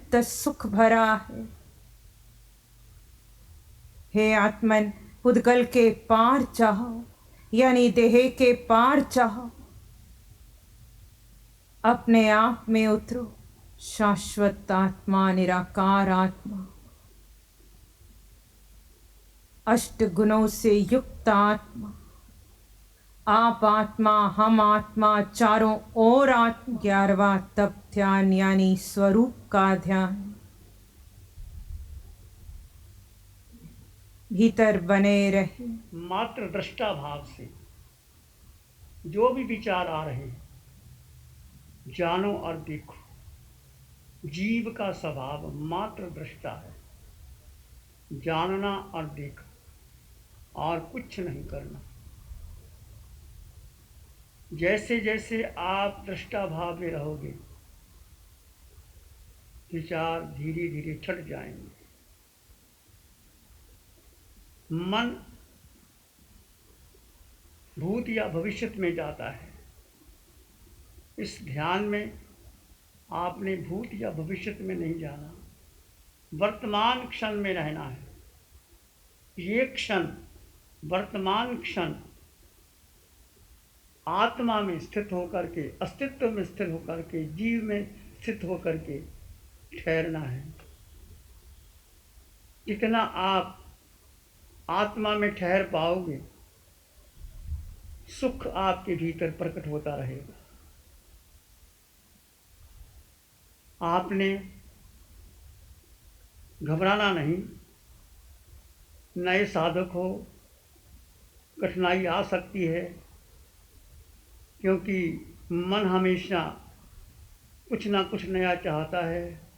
अनंत सुख भरा है। हे आत्मन, पुद्गल के पार चाहो, यानी देह के पार चाहो, अपने आप में उतरो। शाश्वत आत्मा, निराकार आत्मा, अष्ट गुणों से युक्त आत्मा, आप आत्मा, हम आत्मा, चारों ओर आत्मा। 11वां तप ध्यान यानी स्वरूप का ध्यान। भीतर बने रहे। मात्र दृष्टा भाव से जो भी विचार आ रहे हैं, जानो और देखो। जीव का स्वभाव मात्र दृष्टा है, जानना और देखना और कुछ नहीं करना। जैसे जैसे आप दृष्टा भाव में रहोगे, विचार धीरे धीरे छट जाएंगे। मन भूत या भविष्य में जाता है। इस ध्यान में आपने भूत या भविष्य में नहीं जाना, वर्तमान क्षण में रहना है। ये क्षण, वर्तमान क्षण आत्मा में स्थित होकर के, अस्तित्व में स्थित होकर के, जीव में स्थित होकर के ठहरना है। जितना आप आत्मा में ठहर पाओगे, सुख आपके भीतर प्रकट होता रहेगा। आपने घबराना नहीं। नए साधक हो, कठिनाई आ सकती है, क्योंकि मन हमेशा कुछ ना कुछ नया चाहता है।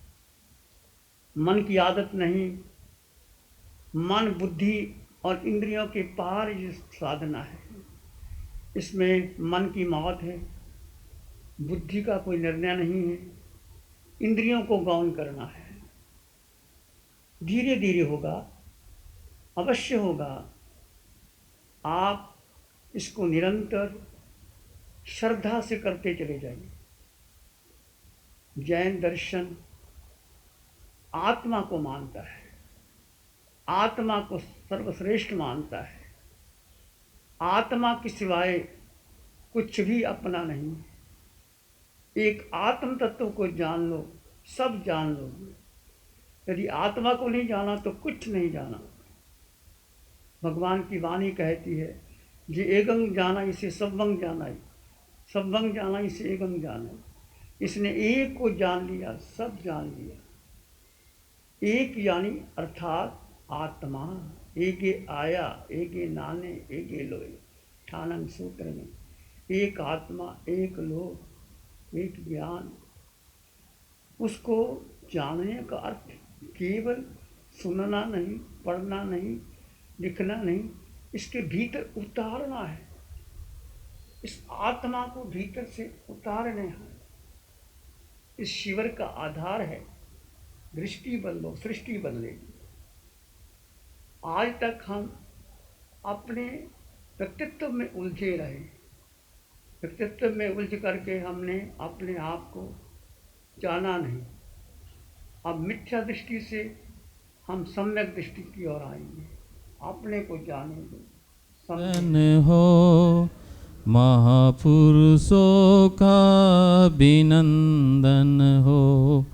मन की आदत नहीं। मन बुद्धि और इंद्रियों के पार ये साधना है। इसमें मन की मौत है, बुद्धि का कोई निर्णय नहीं है, इंद्रियों को गौण करना है। धीरे धीरे होगा, अवश्य होगा। आप इसको निरंतर श्रद्धा से करते चले जाइए। जैन दर्शन आत्मा को मानता है, आत्मा को सर्वश्रेष्ठ मानता है। आत्मा के सिवाय कुछ भी अपना नहीं। एक आत्म तत्व को जान लो, सब जान लो। यदि आत्मा को नहीं जाना तो कुछ नहीं जाना। भगवान की वाणी कहती है, जे एकंग जाना इसे सबंग जाना ही, सबंग जाना इसे एकंग जाना। इसने एक को जान लिया, सब जान लिया। एक यानी अर्थात आत्मा। एके आया, एके नाने, एके लोए। ठानंग सूत्र में एक आत्मा, एक लोक, एक ज्ञान। उसको जानने का अर्थ केवल सुनना नहीं, पढ़ना नहीं, लिखना नहीं, इसके भीतर उतारना है। इस आत्मा को भीतर से उतारने हैं। इस शिविर का आधार है दृष्टि बदलो, सृष्टि बदलेगी। आज तक हम अपने व्यक्तित्व में उलझे रहे। व्यक्तित्व में उलझ करके हमने अपने आप को जाना नहीं। अब मिथ्या दृष्टि से हम सम्यक दृष्टि की ओर आएंगे। अपने को जानेंगे। हो महापुरुषों का अभिनंदन हो,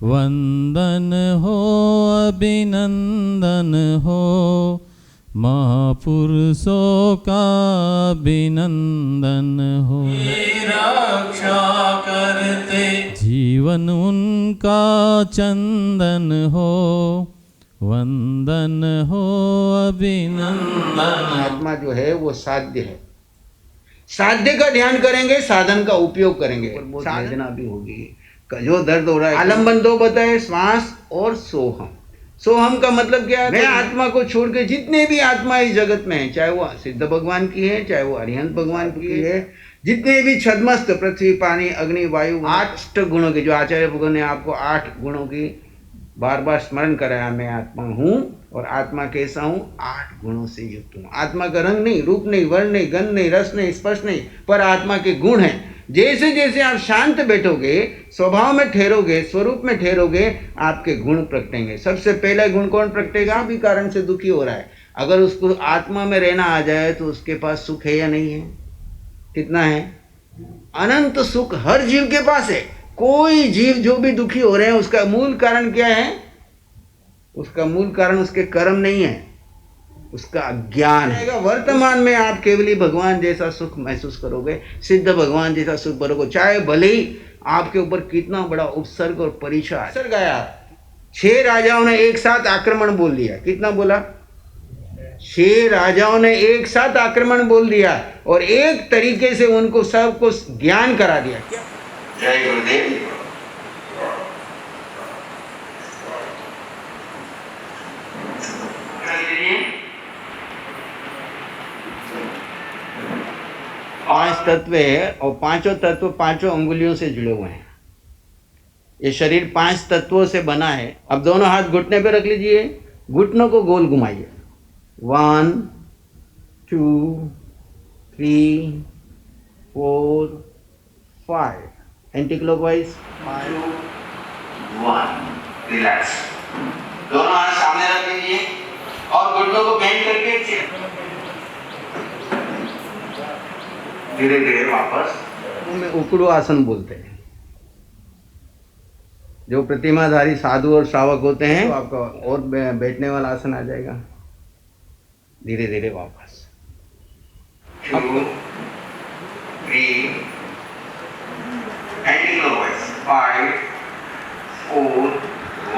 वंदन हो, अभिनंदन हो। महापुरुषों का अभिनंदन हो। रक्षा करते जीवन उनका चंदन हो, वंदन हो, अभिनंदन। आत्मा जो है वो साध्य है। साध्य का ध्यान करेंगे, साधन का उपयोग करेंगे, साधना भी होगी। जो दर्द हो रहा है, आलम्बन दो बताए, श्वास और सोहम। सोहम का मतलब क्या है? मैं आत्मा को छोड़ के जितने भी आत्मा इस जगत में है, चाहे वो सिद्ध भगवान की है, चाहे वो अरिहंत भगवान की है, जितने भी छद्मस्त पृथ्वी, पानी, अग्नि, वायु, 8 गुणों के, जो आचार्य भगवान ने आपको 8 गुणों की बार बार स्मरण कराया, मैं आत्मा हूँ और आत्मा कैसा हूँ? 8 गुणों से युक्त हूँ। आत्मा का रंग नहीं, रूप नहीं, वर्ण नहीं, गंध नहीं, रस नहीं, स्पर्श नहीं, पर आत्मा के गुण हैं। जैसे जैसे आप शांत बैठोगे, स्वभाव में ठहरोगे, स्वरूप में ठहरोगे, आपके गुण प्रगटेंगे। सबसे पहला गुण कौन प्रगटेगा? भी कारण से दुखी हो रहा है, अगर उसको आत्मा में रहना आ जाए तो उसके पास सुख है या नहीं है? कितना है? अनंत सुख हर जीव के पास है। कोई जीव जो भी दुखी हो रहे हैं उसका मूल कारण क्या है? उसका मूल कारण उसके कर्म नहीं है, उसका ज्ञान है। वर्तमान में आप केवली भगवान जैसा सुख महसूस करोगे, सिद्ध भगवान जैसा सुख करोगे, चाहे भले ही आपके ऊपर कितना बड़ा उपसर्ग और परीक्षा असर गया। 6 राजाओं ने एक साथ आक्रमण बोल दिया। कितना बोला? 6 राजाओं ने एक साथ आक्रमण बोल दिया और एक तरीके से उनको सबको ज्ञान करा दिया। जय गुरुदेव। पांच तत्व है और पांचों तत्व पांचों अंगुलियों से जुड़े हुए हैं। ये शरीर 5 तत्वों से बना है। अब दोनों हाथ घुटने पे रख लीजिए, घुटनों को गोल घुमाइए। 1 2 3 4 5 एंटी क्लॉकवाइज 5 1 रिलैक्स। दोनों हाथ सामने रख लीजिए और घुटनों को बेंड करके धीरे धीरे वापस में उकड़ू आसन बोलते हैं। जो प्रतिमाधारी साधु और श्रावक होते हैं तो आपका और बैठने वाला आसन आ जाएगा। धीरे धीरे वापस 2 3 एंटी क्लॉकवाइज 5 4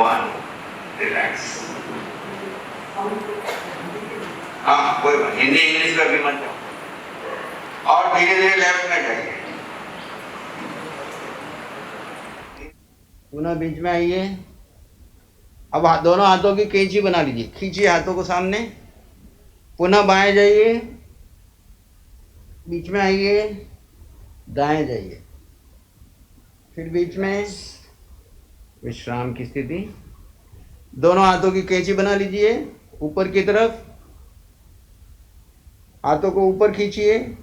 1 रिलैक्स। हाँ कोई बात, हिंदी इंग्लिश का भी मत। और धीरे धीरे लेफ्ट में जाइए, पुनः बीच में आइए। अब दोनों हाथों की कैंची बना लीजिए, खींचिए हाथों को सामने। पुनः बाएं जाइए, बीच में आइए, दाएं जाइए, फिर बीच में विश्राम की स्थिति। दोनों हाथों की कैंची बना लीजिए ऊपर की तरफ, हाथों को ऊपर खींचिए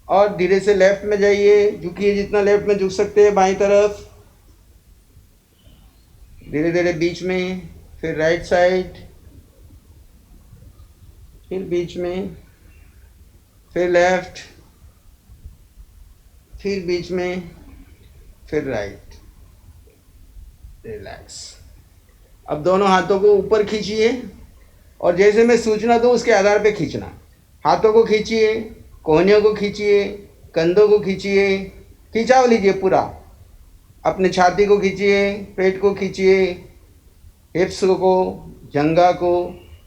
और धीरे से लेफ्ट में जाइए। झुकिए जितना लेफ्ट में झुक सकते हैं, बाईं तरफ। धीरे धीरे बीच में, फिर राइट साइड, फिर बीच में, फिर लेफ्ट, फिर बीच में, फिर राइट। रिलैक्स। अब दोनों हाथों को ऊपर खींचिए और जैसे मैं सूचना दूं उसके आधार पे खींचना। हाथों को खींचिए, कोहनियों को खींचिए, कंधों को खींचिए, खिंचाव लीजिए पूरा। अपने छाती को खींचिए, पेट को खींचिए, हिप्स को, जंघा को,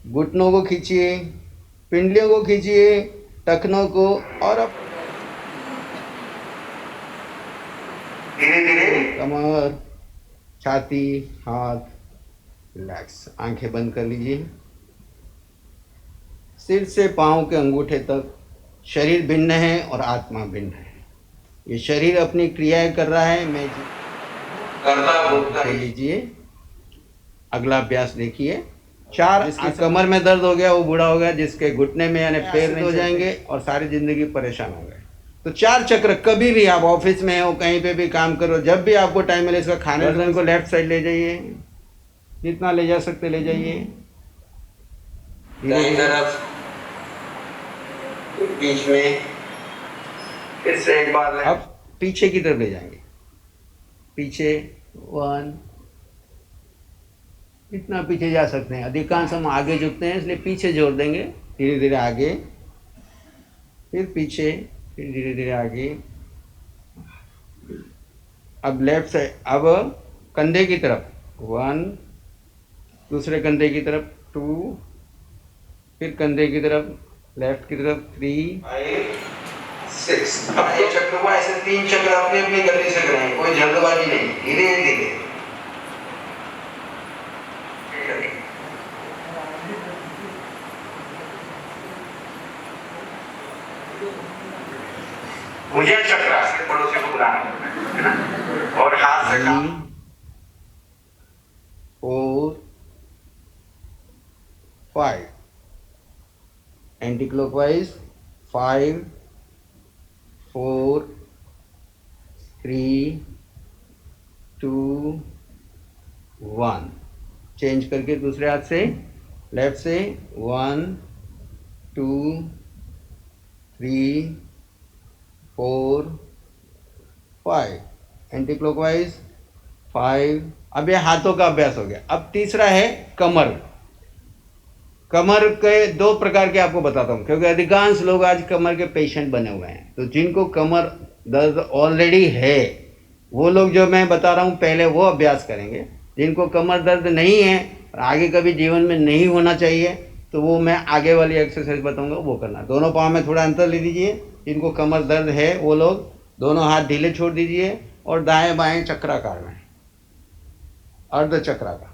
घुटनों को खींचिए, पिंडलियों को खींचिए, टखनों को। और अब धीरे धीरे कमर, छाती, हाथ रिलैक्स। आंखें बंद कर लीजिए। सिर से पांव के अंगूठे तक शरीर भिन्न है और आत्मा भिन्न है। ये शरीर अपनी क्रियाएं कर रहा है, मैं करता भोगता लीजिए। अगला अभ्यास देखिए। 4 जिसकी कमर में दर्द हो गया वो बूढ़ा हो गया, जिसके घुटने में यानी पैर नहीं हो जाएंगे और सारी जिंदगी परेशान हो गए। तो 4 चक्र कभी भी आप ऑफिस में हो, कहीं पे भी काम करो, जब भी आपको टाइम मिले इसका खाने को लेफ्ट साइड ले जाइए, जितना ले जा सकते ले जाइए। दाईं तरफ, बीच में, फिर से एक बार अब पीछे की तरफ ले जाएंगे। पीछे 1, इतना पीछे जा सकते हैं। अधिकांश हम आगे झुकते हैं इसलिए पीछे जोड़ देंगे। धीरे धीरे आगे, फिर पीछे, फिर धीरे धीरे आगे। अब लेफ्ट साइड, अब कंधे की तरफ 1, दूसरे कंधे की तरफ 2, फिर कंधे की तरफ, लेफ्ट की तरफ 3 5 6। अब ये चक्र को ऐसे 3 चक्र अपनी अपनी गति से करें, कोई जल्दबाजी नहीं, धीरे धीरे। मुझे चक्र से पड़ोसी को बुलाना है ना, और हाथ से काम 4 5 एंटी क्लॉकवाइज 5 4 3 2 1। चेंज करके दूसरे हाथ से, लेफ्ट से 1 2 3 4 5, एंटी क्लॉकवाइज 5। अब ये हाथों का अभ्यास हो गया। अब तीसरा है कमर। कमर के 2 प्रकार के आपको बताता हूँ, क्योंकि अधिकांश लोग आज कमर के पेशेंट बने हुए हैं। तो जिनको कमर दर्द ऑलरेडी है वो लोग जो मैं बता रहा हूँ पहले वो अभ्यास करेंगे। जिनको कमर दर्द नहीं है और आगे कभी जीवन में नहीं होना चाहिए तो वो मैं आगे वाली एक्सरसाइज बताऊंगा वो करना। दोनों पाँव में थोड़ा अंतर ले दीजिए। जिनको कमर दर्द है वो लोग दोनों हाथ ढीले छोड़ दीजिए और दाएं बाएं चक्राकार में, अर्ध चक्राकार।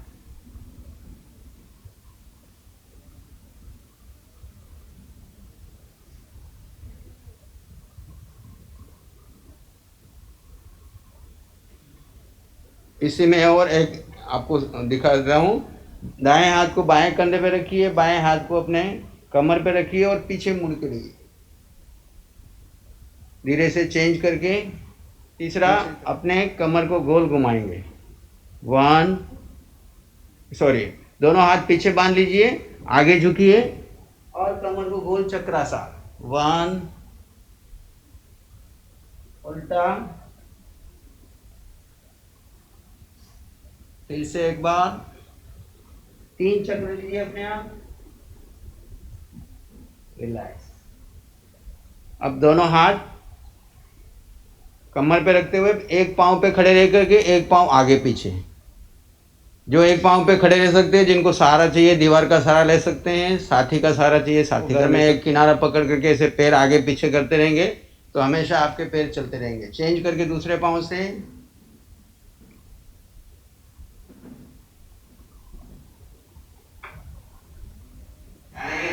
इसी में और एक आपको दिखा देता हूँ। दाएं हाथ को बाएं कंधे पे रखिए, बाएं हाथ को अपने कमर पे रखिए और पीछे मुड़ के रहिए। धीरे से चेंज करके तीसरा अपने कमर को गोल घुमाएंगे। दोनों हाथ पीछे बांध लीजिए, आगे झुकिए और कमर को गोल चक्राकार। 1, उल्टा, फिर से एक बार 3 चक्र लीजिए अपने आप, रिलैक्स। अब दोनों हाथ कमर पे रखते हुए एक पांव पे खड़े रह करके एक पांव आगे पीछे। जो एक पांव पे खड़े रह सकते हैं, जिनको सहारा चाहिए दीवार का सहारा ले सकते हैं, साथी का सहारा चाहिए साथी का। में एक किनारा पकड़ करके ऐसे पैर आगे पीछे करते रहेंगे तो हमेशा आपके पैर चलते रहेंगे। चेंज करके दूसरे पांव से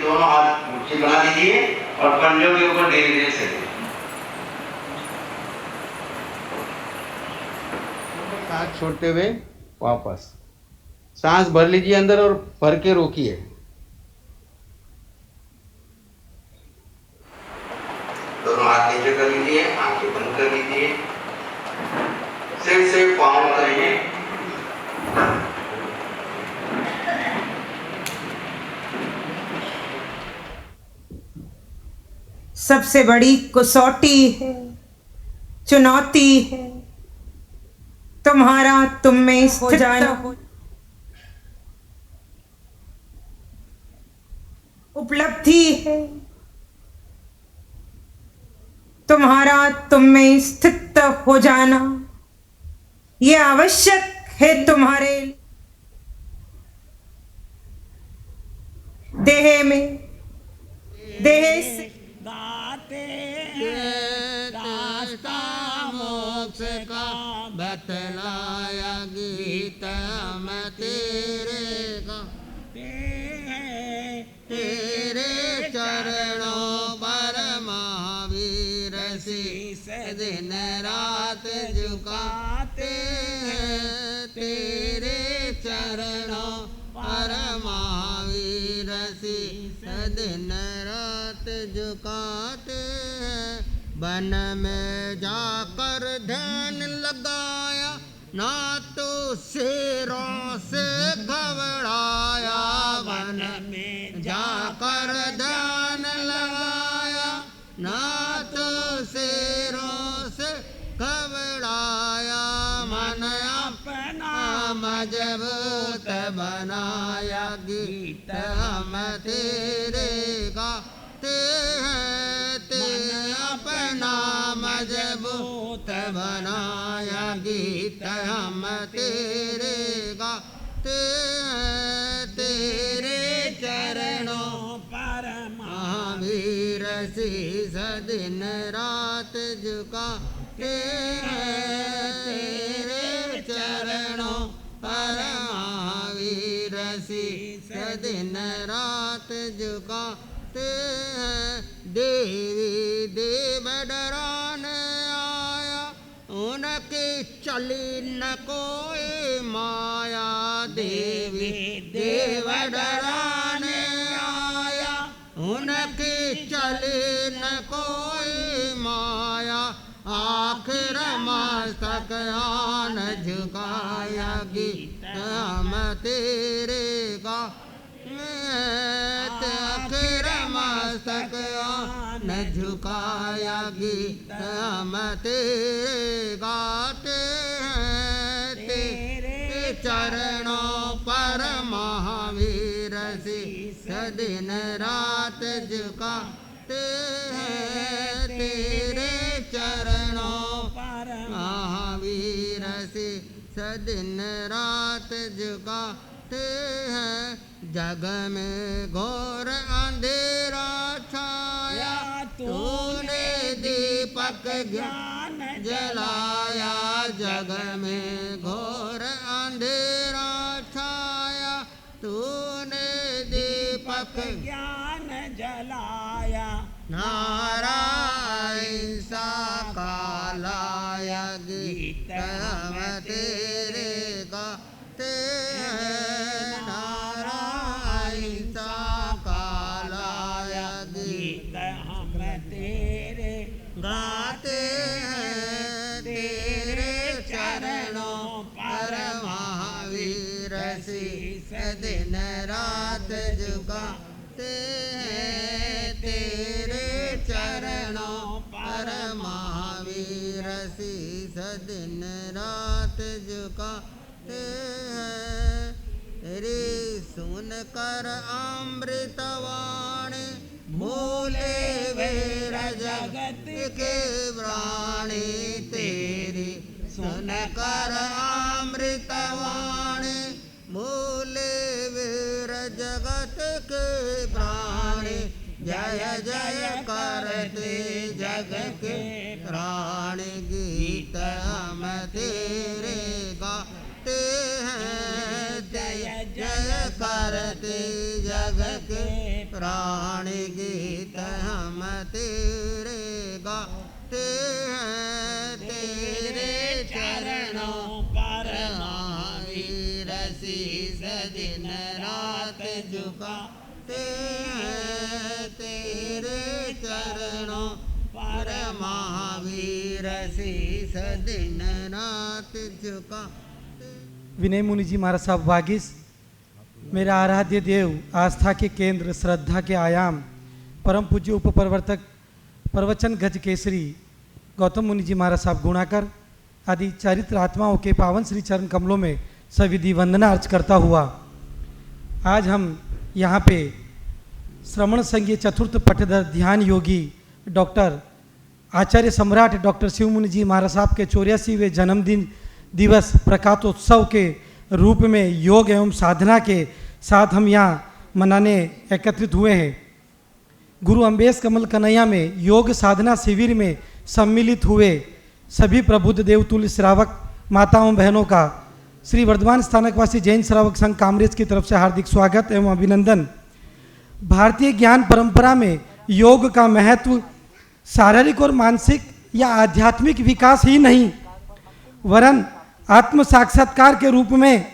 दोनों हाथ मुट्ठी बना दीजिए और पंजों के ऊपर धीरे धीरे से हाथ छोड़ते हुए वापस सांस भर लीजिए अंदर और भर के रोकिए। दोनों हाथ नीचे कर लीजिए, आंखें बंद कर लीजिए, सिर से पाँव करिए। सबसे बड़ी कसौटी है, चुनौती है तुम्हारा तुम में हो जाना। उपलब्धि है तुम्हारा तुम में स्थित हो जाना। यह आवश्यक है तुम्हारे देह में, देह से रास्ता मोक्ष का बतलाया गीत मैं तेरे का। तेरे चरणों पर महावीर शीस दिन रात झुकाते हैं। तेरे चरणों पर महावीर शीस दिन रात झुकाते हैं। वन में जाकर ध्यान लगाया, ना तो शेरों से घबराया। वन में जाकर ध्यान लगाया, ना तो शेरों से घबराया। मन अपना मजबूत बनाया, गीत हम तेरे गाते हैं। अपना मजबूत बनाया, गीत हम तेरे गाते हैं। तेरे चरणों पर महावीर शीस दिन रात झुकाते हैं। तेरे चरणों पर महावीर शीस दिन रात झुकाते हैं। देवी देव डराने आया, उनकी चली न कोई माया। देवी देव डराने आया, उनकी चली न कोई माया। आखिर माया मस्तक आन झुकाया गीत हम तेरे गा तेरे मस्तक आन झुकाया गीत हम तेरे गाते हैं तेरे चरणों पर महावीर शीश दिन रात झुकाते हैं तेरे चरणों पर महावीर शीश दिन रात झुकाते हैं। जग में घोर अंधेरा छाया तूने दीपक ज्ञान जलाया। जग में घोर अंधेरा छाया तूने दीपक ज्ञान जलाया। नारायण सा कालाया गीत हम तेरे गाते हैं। नारायण सा कालाया गीत हम तेरे गाते हैं। तेरे चरणों पर महावीर शीश दिन रात झुकाते हैं। तेरे चरणों पर महावीर शीश दिन रात झुकाते हैं। तेरी सुन कर अमृतवाणी भूले वीर जगत के प्राणी। तेरी सुन कर अमृतवाणी भूले वीर जगत के प्राणी। जय जय करते जग के प्राणी गीत हम तेरे गाते हैं। जय जय करते जग के प्राणी गीत हम तेरे गाते हैं। तेरे चरणों पर महावीर शीश दिन रात झुकाते हैं। तेरे चरणों पर महावीर शीश दिन रात झुकाते। विनय मुनि जी महाराज साहब वागीस, मेरा आराध्य देव, आस्था के केंद्र, श्रद्धा के आयाम, परम पूज्य उप प्रवर्तक प्रवचन गज केसरी गौतम मुनि जी महाराज साहब गुणाकर आदि चरित्र आत्माओं के पावन श्री चरण कमलों में सविधि वंदना अर्च करता हुआ आज हम यहाँ पे श्रवण संज्ञ चतुर्थ पठधर ध्यान योगी डॉक्टर आचार्य सम्राट डॉक्टर शिव मुनि जी महाराज साहब के 84वें जन्मदिन दिवस प्रकाशोत्सव के रूप में योग एवं साधना के साथ हम यहाँ मनाने एकत्रित हुए हैं। गुरु अम्बेश कमल कन्हैया में योग साधना शिविर में सम्मिलित हुए सभी प्रबुद्ध देवतुल्य श्रावक माताओं बहनों का श्री वर्धमान स्थानकवासी जैन श्रावक संघ कामरेज की तरफ से हार्दिक स्वागत एवं अभिनंदन। भारतीय ज्ञान परंपरा में योग का महत्व शारीरिक और मानसिक या आध्यात्मिक विकास ही नहीं वरन आत्म साक्षात्कार के रूप में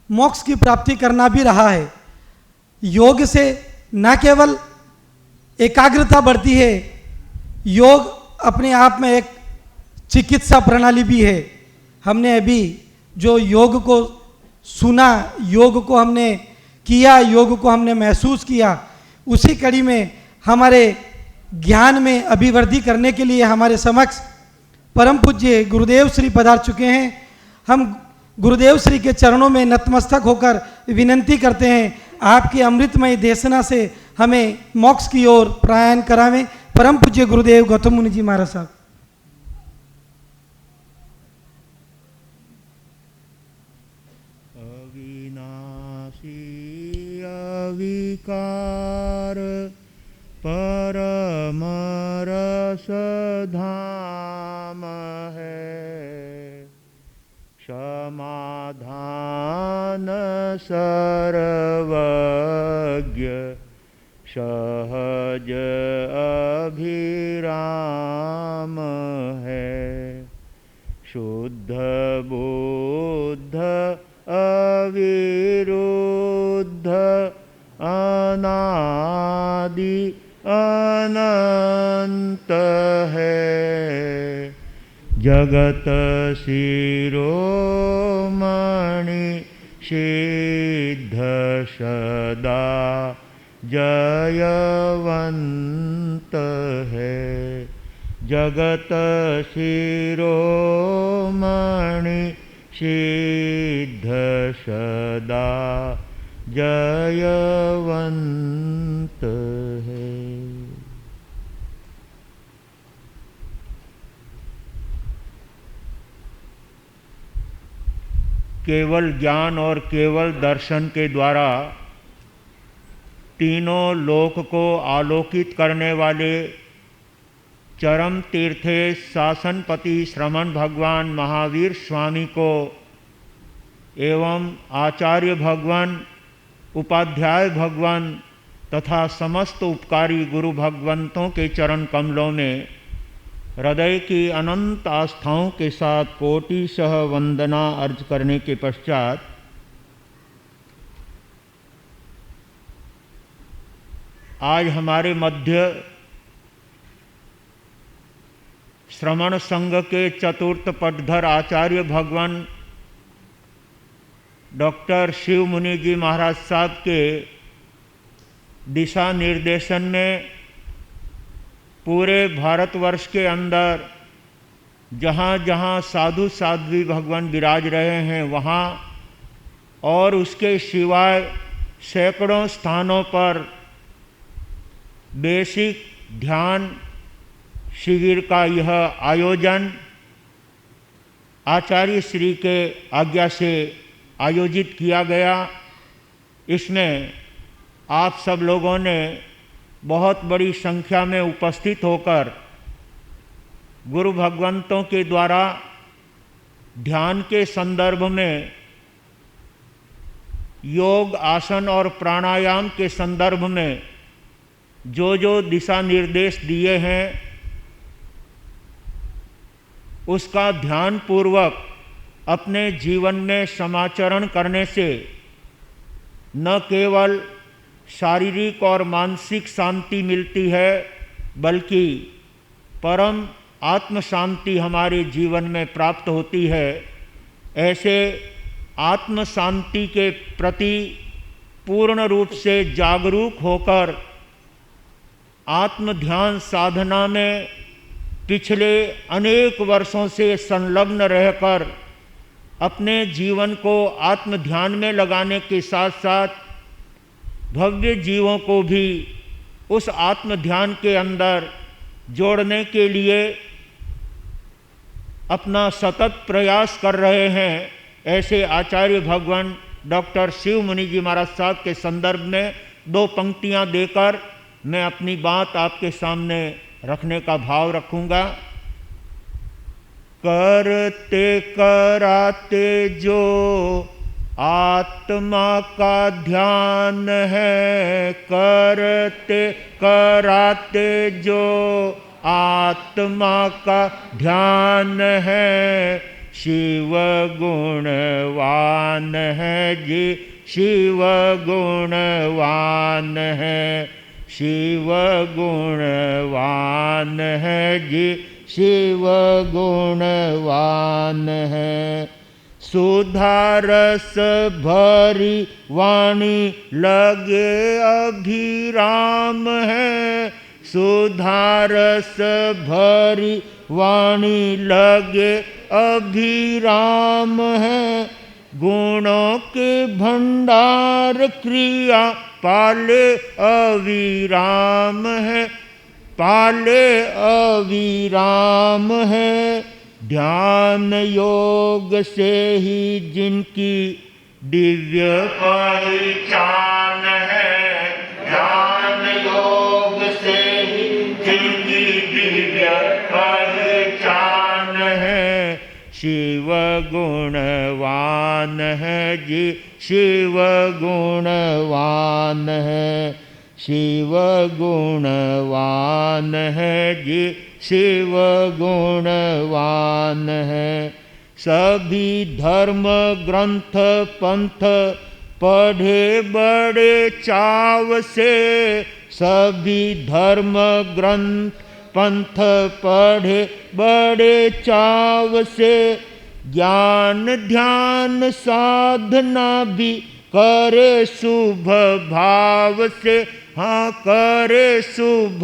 मोक्ष की प्राप्ति करना भी रहा है। योग से न केवल एकाग्रता बढ़ती है, योग अपने आप में एक चिकित्सा प्रणाली भी है। हमने अभी जो योग को सुना, योग को हमने किया, योग को हमने महसूस किया, उसी कड़ी में हमारे ज्ञान में अभिवृद्धि करने के लिए हमारे समक्ष परम पूज्य गुरुदेव श्री पधार चुके हैं। हम गुरुदेव श्री के चरणों में नतमस्तक होकर विनंती करते हैं, आपकी अमृतमय देशना से हमें मोक्ष की ओर प्रयाण करावें। परम पूज्य गुरुदेव गौतम मुनि जी महाराज साहब। अविनाशी अविकार परम रस धाम है। समाधान सर्वज्ञ सहज अभिराम है। शुद्ध बुद्ध अविरुद्ध अनादि अनंत है। जगत शिरोमणि सिद्ध सदा जयवंत है। जगत शिरोमणि सिद्ध सदा जयवंत है। केवल ज्ञान और केवल दर्शन के द्वारा तीनों लोक को आलोकित करने वाले चरम तीर्थे शासनपति श्रमण भगवान महावीर स्वामी को एवं आचार्य भगवान, उपाध्याय भगवान तथा समस्त उपकारी गुरु भगवंतों के चरण कमलों में हृदय की अनंत आस्थाओं के साथ कोटिशः वंदना अर्ज करने के पश्चात आज हमारे मध्य श्रमण संघ के चतुर्थ पटधर आचार्य भगवान डॉक्टर शिव मुनि जी महाराज साहब के दिशा निर्देशन में पूरे भारतवर्ष के अंदर जहाँ जहाँ साधु साध्वी भगवान विराज रहे हैं वहाँ और उसके सिवाय सैकड़ों स्थानों पर बेसिक ध्यान शिविर का यह आयोजन आचार्य श्री के आज्ञा से आयोजित किया गया। इसमें आप सब लोगों ने बहुत बड़ी संख्या में उपस्थित होकर गुरु भगवंतों के द्वारा ध्यान के संदर्भ में, योग आसन और प्राणायाम के संदर्भ में जो जो दिशा निर्देश दिए हैं उसका ध्यान पूर्वक अपने जीवन में समाचरण करने से न केवल शारीरिक और मानसिक शांति मिलती है बल्कि परम आत्म शांति हमारे जीवन में प्राप्त होती है। ऐसे आत्म शांति के प्रति पूर्ण रूप से जागरूक होकर आत्म ध्यान साधना में पिछले अनेक वर्षों से संलग्न रहकर अपने जीवन को आत्म ध्यान में लगाने के साथ साथ भव्य जीवों को भी उस आत्म ध्यान के अंदर जोड़ने के लिए अपना सतत प्रयास कर रहे हैं। ऐसे आचार्य भगवान डॉक्टर शिव मुनि जी महाराज साहब के संदर्भ में दो पंक्तियां देकर मैं अपनी बात आपके सामने रखने का भाव रखूंगा। करते कराते जो आत्मा का ध्यान है, करते कराते जो आत्मा का ध्यान है, शिव गुणवान है जी, शिव गुणवान है, शिव गुणवान है जी, शिव गुणवान है। सुधारस भरी वाणी लगे अभिराम है, सुधारस भरी वाणी लगे अभिराम है। गुणों के भंडार क्रिया पाले अविराम है, पाले अविराम है। ध्यान योग से ही जिनकी दिव्य पहचान है, ध्यान योग से ही जिनकी दिव्य पहचान है। शिव गुणवान है जी, शिव गुणवान है, शिव गुणवान है जी, शिव गुणवान है। सभी धर्म ग्रंथ पंथ पढ़े बड़े चाव से, सभी धर्म ग्रंथ पंथ पढ़े बड़े चाव से, ज्ञान ध्यान साधना भी करे शुभ भाव से, हाँ करे शुभ।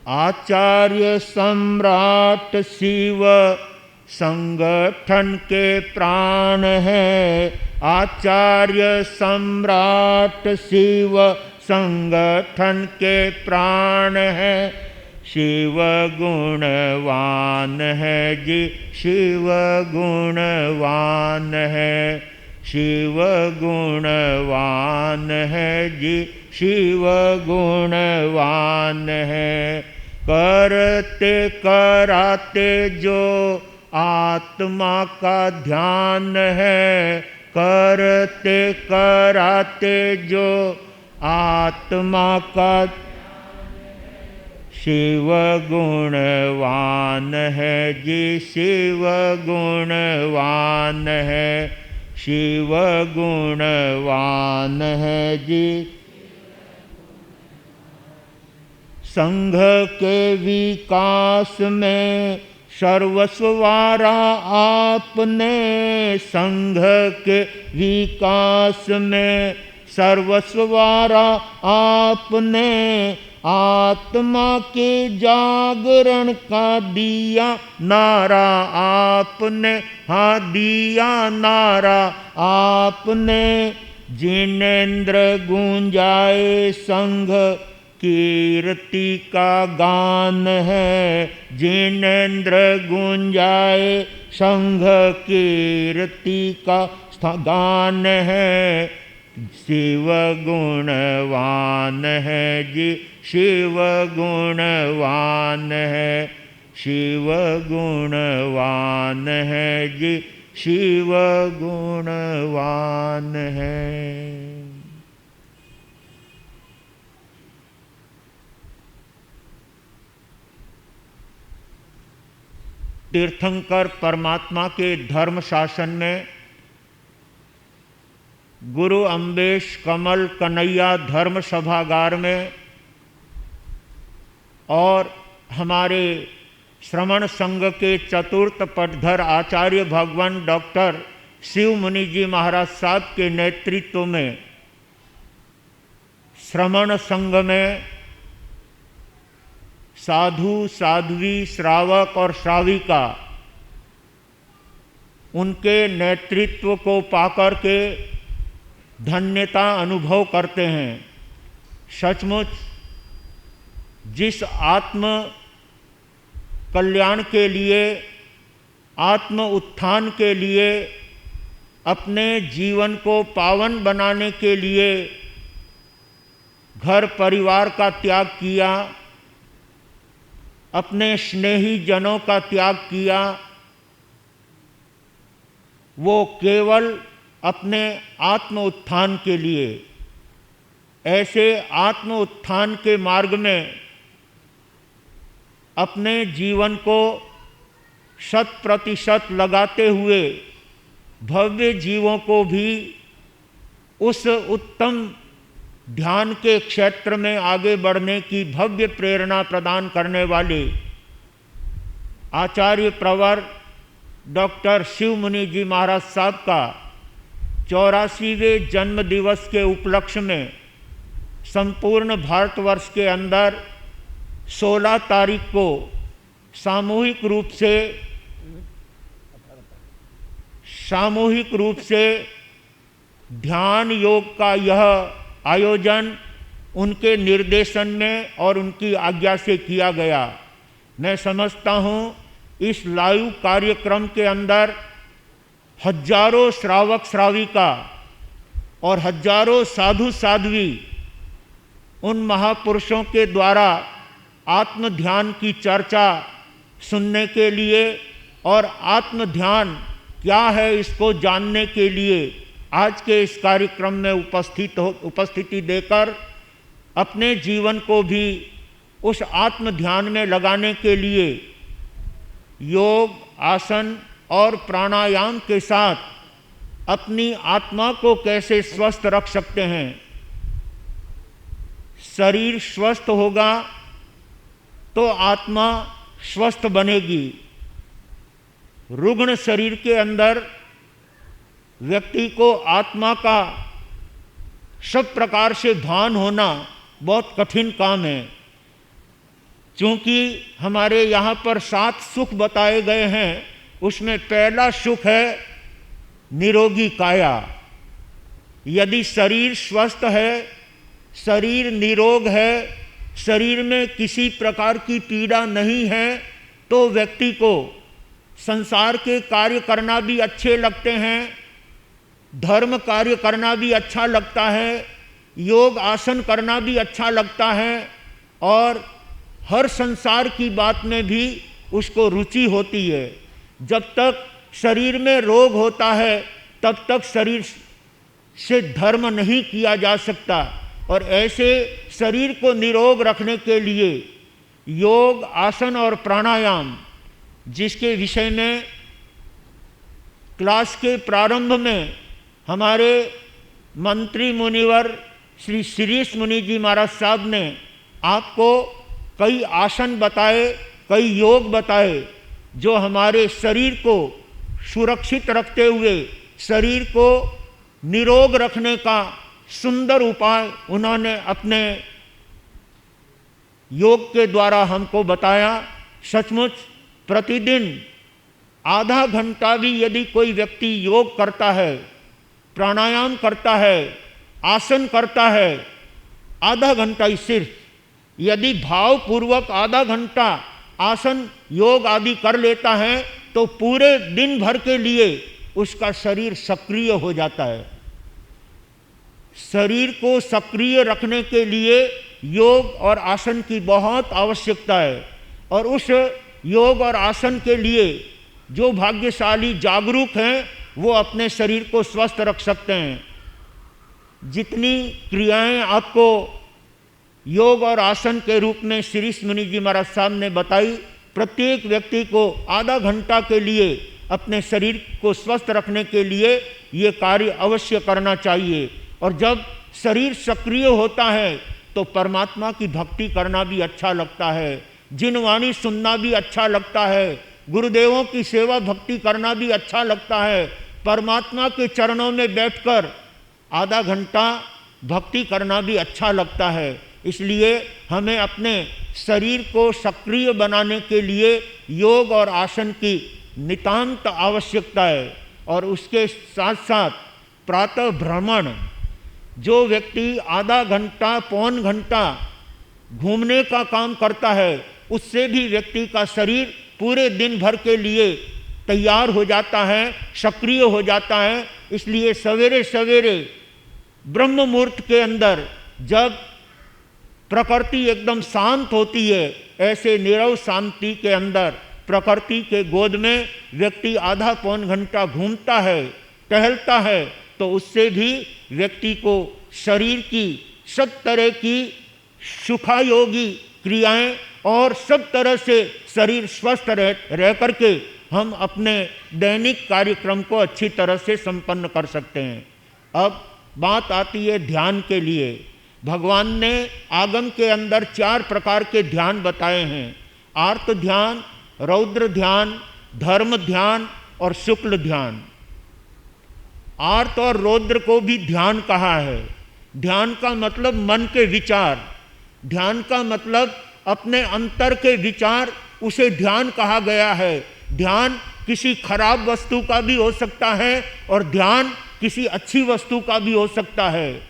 आचार्य सम्राट शिव संगठन के प्राण है, आचार्य सम्राट शिव संगठन के प्राण है। शिव गुणवान है जी, शिव गुणवान है, शिव गुणवान है जी, शिव गुणवान है। करते कराते जो आत्मा का ध्यान है, करते कराते जो आत्मा का, शिव गुणवान है जी, शिव गुणवान है, शिव गुणवान है जी। संघ के विकास में सर्वस्वारा आपने, संघ के विकास में सर्वस्वारा आपने, आत्मा के जागरण का दिया नारा आपने, हाँ दिया नारा आपने। जिनेन्द्र गूंजाए संघ कीर्ति का गान है, जिनेन्द्र गूंजाए संघ कीर्ति का गान है। शिव गुणवान है जी, शिव गुणवान है, शिव गुणवान है जी, शिव गुणवान है। तीर्थंकर परमात्मा के धर्म शासन में गुरु अम्बेश कमल कन्हैया धर्म सभागार में और हमारे श्रमण संघ के चतुर्थ पटधर आचार्य भगवान डॉक्टर शिव मुनि जी महाराज साहब के नेतृत्व में श्रमण संघ में साधु साध्वी श्रावक और श्राविका उनके नेतृत्व को पाकर के धन्यता अनुभव करते हैं। सचमुच जिस आत्म कल्याण के लिए, आत्म उत्थान के लिए, अपने जीवन को पावन बनाने के लिए घर परिवार का त्याग किया, अपने स्नेही जनों का त्याग किया, वो केवल अपने आत्म उत्थान के लिए, ऐसे आत्म उत्थान के मार्ग में अपने जीवन को 100% लगाते हुए भव्य जीवों को भी उस उत्तम ध्यान के क्षेत्र में आगे बढ़ने की भव्य प्रेरणा प्रदान करने वाले आचार्य प्रवर डॉक्टर शिव मुनि जी महाराज साहब का 84वें जन्म दिवस के उपलक्ष्य में संपूर्ण भारतवर्ष के अंदर 16 तारीख को सामूहिक रूप से ध्यान योग का यह आयोजन उनके निर्देशन में और उनकी आज्ञा से किया गया। मैं समझता हूँ इस लाइव कार्यक्रम के अंदर हजारों श्रावक श्राविका और हजारों साधु साध्वी उन महापुरुषों के द्वारा आत्म ध्यान की चर्चा सुनने के लिए और आत्म ध्यान क्या है इसको जानने के लिए आज के इस कार्यक्रम में उपस्थिति देकर अपने जीवन को भी उस आत्म ध्यान में लगाने के लिए योग, आसन और प्राणायाम के साथ अपनी आत्मा को कैसे स्वस्थ रख सकते हैं। शरीर स्वस्थ होगा तो आत्मा स्वस्थ बनेगी। रुग्ण शरीर के अंदर व्यक्ति को आत्मा का सब प्रकार से भान होना बहुत कठिन काम है। क्योंकि हमारे यहाँ पर 7 सुख बताए गए हैं, उसमें पहला सुख है निरोगी काया। यदि शरीर स्वस्थ है, शरीर निरोग है, शरीर में किसी प्रकार की पीड़ा नहीं है, तो व्यक्ति को संसार के कार्य करना भी अच्छे लगते हैं, धर्म कार्य करना भी अच्छा लगता है, योग आसन करना भी अच्छा लगता है, और हर संसार की बात में भी उसको रुचि होती है। जब तक शरीर में रोग होता है तब तक शरीर से धर्म नहीं किया जा सकता। और ऐसे शरीर को निरोग रखने के लिए योग आसन और प्राणायाम, जिसके विषय में क्लास के प्रारंभ में हमारे मंत्री मुनिवर श्री शिरीष मुनि जी महाराज साहब ने आपको कई आसन बताए, कई योग बताए, जो हमारे शरीर को सुरक्षित रखते हुए शरीर को निरोग रखने का सुंदर उपाय उन्होंने अपने योग के द्वारा हमको बताया। सचमुच प्रतिदिन आधा घंटा भी यदि कोई व्यक्ति योग करता है, प्राणायाम करता है, आसन करता है, आधा घंटा ही सिर्फ यदि भावपूर्वक आधा घंटा आसन योग आदि कर लेता है, तो पूरे दिन भर के लिए उसका शरीर सक्रिय हो जाता है। शरीर को सक्रिय रखने के लिए योग और आसन की बहुत आवश्यकता है। और उस योग और आसन के लिए जो भाग्यशाली जागरूक हैं, वो अपने शरीर को स्वस्थ रख सकते हैं। जितनी क्रियाएं आपको योग और आसन के रूप में शिरीष मुनि जी महाराज साहब ने बताई, प्रत्येक व्यक्ति को आधा घंटा के लिए अपने शरीर को स्वस्थ रखने के लिए ये कार्य अवश्य करना चाहिए। और जब शरीर सक्रिय होता है तो परमात्मा की भक्ति करना भी अच्छा लगता है, जिनवाणी सुनना भी अच्छा लगता है, गुरुदेवों की सेवा भक्ति करना भी अच्छा लगता है, परमात्मा के चरणों में बैठकर आधा घंटा भक्ति करना भी अच्छा लगता है। इसलिए हमें अपने शरीर को सक्रिय बनाने के लिए योग और आसन की नितांत आवश्यकता है। और उसके साथ साथ प्रातः भ्रमण, जो व्यक्ति आधा घंटा पौन घंटा घूमने का काम करता है, उससे भी व्यक्ति का शरीर पूरे दिन भर के लिए तैयार हो जाता है, सक्रिय हो जाता है। इसलिए सवेरे सवेरे ब्रह्म मुहूर्त के अंदर जब प्रकृति एकदम शांत होती है, ऐसे नीरव शांति के अंदर प्रकृति के गोद में व्यक्ति आधा पौन घंटा घूमता है, टहलता है, तो उससे भी व्यक्ति को शरीर की सब तरह की सुखायोगी क्रियाएं और सब तरह से शरीर स्वस्थ रह करके हम अपने दैनिक कार्यक्रम को अच्छी तरह से संपन्न कर सकते हैं। अब बात आती है ध्यान के लिए। भगवान ने आगम के अंदर 4 प्रकार के ध्यान बताए हैं: आर्त ध्यान, रौद्र ध्यान, धर्म ध्यान और शुक्ल ध्यान। आर्त और रौद्र को भी ध्यान कहा है। ध्यान का मतलब मन के विचार, ध्यान का मतलब अपने अंतर के विचार, उसे ध्यान कहा गया है। ध्यान किसी खराब वस्तु का भी हो सकता है और ध्यान किसी अच्छी वस्तु का भी हो सकता है।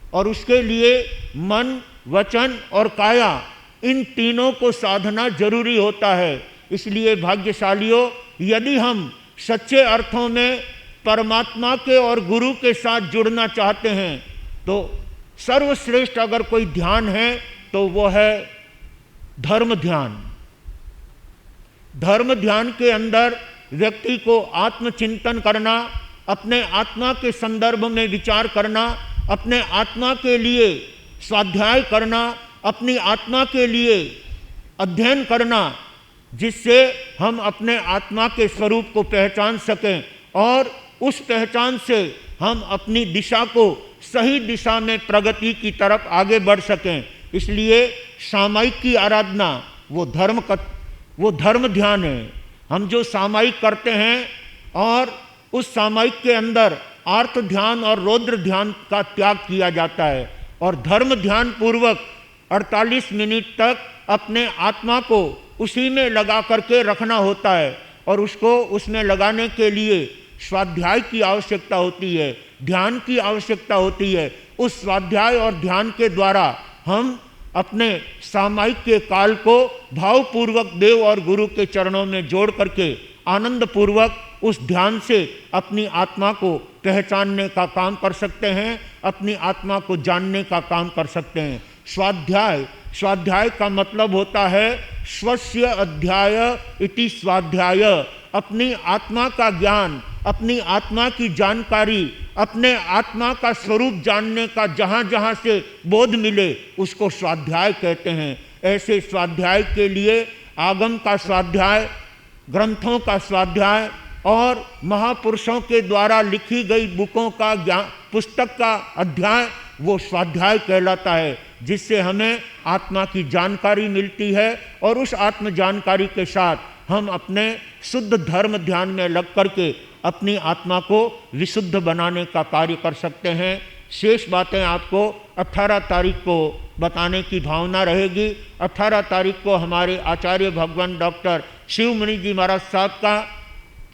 और उसके लिए मन, वचन और काया, इन तीनों को साधना जरूरी होता है। इसलिए भाग्यशालियों, यदि हम सच्चे अर्थों में परमात्मा के और गुरु के साथ जुड़ना चाहते हैं, तो सर्वश्रेष्ठ अगर कोई ध्यान है तो वो है धर्म ध्यान। धर्म ध्यान के अंदर व्यक्ति को आत्मचिंतन करना, अपने आत्मा के संदर्भ में विचार करना, अपने आत्मा के लिए स्वाध्याय करना, अपनी आत्मा के लिए अध्ययन करना, जिससे हम अपने आत्मा के स्वरूप को पहचान सकें और उस पहचान से हम अपनी दिशा को सही दिशा में प्रगति की तरफ आगे बढ़ सकें। इसलिए सामायिक की आराधना, वो धर्म ध्यान है। हम जो सामायिक करते हैं और उस सामायिक के अंदर आर्त ध्यान और रौद्र ध्यान का त्याग किया जाता है और धर्म ध्यान पूर्वक 48 मिनट तक अपने आत्मा को उसी में लगा करके रखना होता है और उसको उसमें लगाने के लिए स्वाध्याय की आवश्यकता होती है, ध्यान की आवश्यकता होती है। उस स्वाध्याय और ध्यान के द्वारा हम अपने सामायिक के काल को भावपूर्वक देव और गुरु के चरणों में जोड़ करके आनंद पूर्वक उस ध्यान से अपनी आत्मा को पहचानने का काम कर सकते हैं, अपनी आत्मा को जानने का काम कर सकते हैं। स्वाध्याय का मतलब होता है स्वस्य अध्याय इति स्वाध्याय। अपनी आत्मा का ज्ञान, अपनी आत्मा की जानकारी, अपने आत्मा का स्वरूप जानने का जहाँ जहाँ से बोध मिले उसको स्वाध्याय कहते हैं। ऐसे स्वाध्याय के लिए आगम का स्वाध्याय, ग्रंथों का स्वाध्याय और महापुरुषों के द्वारा लिखी गई बुकों का पुस्तक का अध्याय वो स्वाध्याय कहलाता है, जिससे हमें आत्मा की जानकारी मिलती है और उस आत्म जानकारी के साथ हम अपने शुद्ध धर्म ध्यान में लग करके अपनी आत्मा को विशुद्ध बनाने का कार्य कर सकते हैं। शेष बातें आपको 18 तारीख को बताने की भावना रहेगी। 18 तारीख को हमारे आचार्य भगवान डॉक्टर शिवमुनि जी महाराज साहब का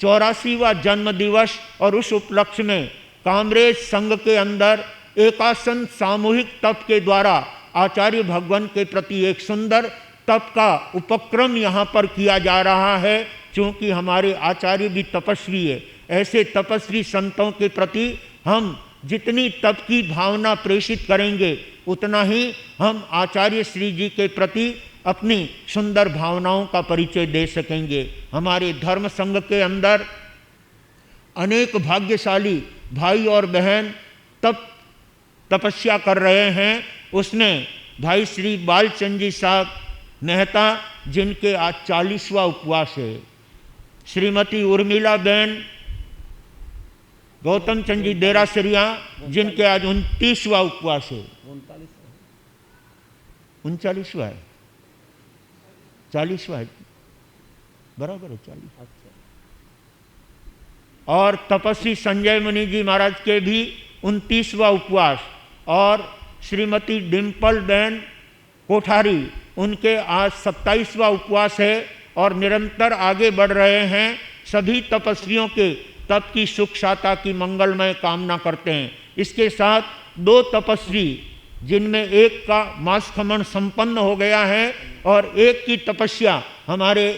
84वां जन्म दिवस और उस उपलक्ष्य में कामरेज संघ के अंदर एकासन सामूहिक तप के द्वारा आचार्य भगवान के प्रति एक सुंदर तप का उपक्रम यहाँ पर किया जा रहा है। क्योंकि हमारे आचार्य भी तपस्वी है, ऐसे तपस्वी संतों के प्रति हम जितनी तप की भावना प्रेषित करेंगे उतना ही हम आचार्य श्री जी के प्रति अपनी सुंदर भावनाओं का परिचय दे सकेंगे। हमारे धर्म संघ के अंदर अनेक भाग्यशाली भाई और बहन तपस्या कर रहे हैं। उसमें भाई श्री बालचंद जी साहब मेहता, जिनके आज 40वां उपवास है, श्रीमती उर्मिला बहन गौतम चंद जी देरासरिया, जिनके आज 29वां उपवास है। 39वां है, 40वां है, बराबर है 40। और तपस्वी संजय मुनि जी महाराज के भी 29वां उपवास और श्रीमती डिम्पल बहन कोठारी, उनके आज 27वां उपवास है और निरंतर आगे बढ़ रहे हैं। सभी तपस्वियों के तप की सुख शाता की मंगलमय कामना करते हैं। इसके साथ 2 तपस्वी, जिनमें एक का मास खमन संपन्न हो गया है और एक की तपस्या हमारे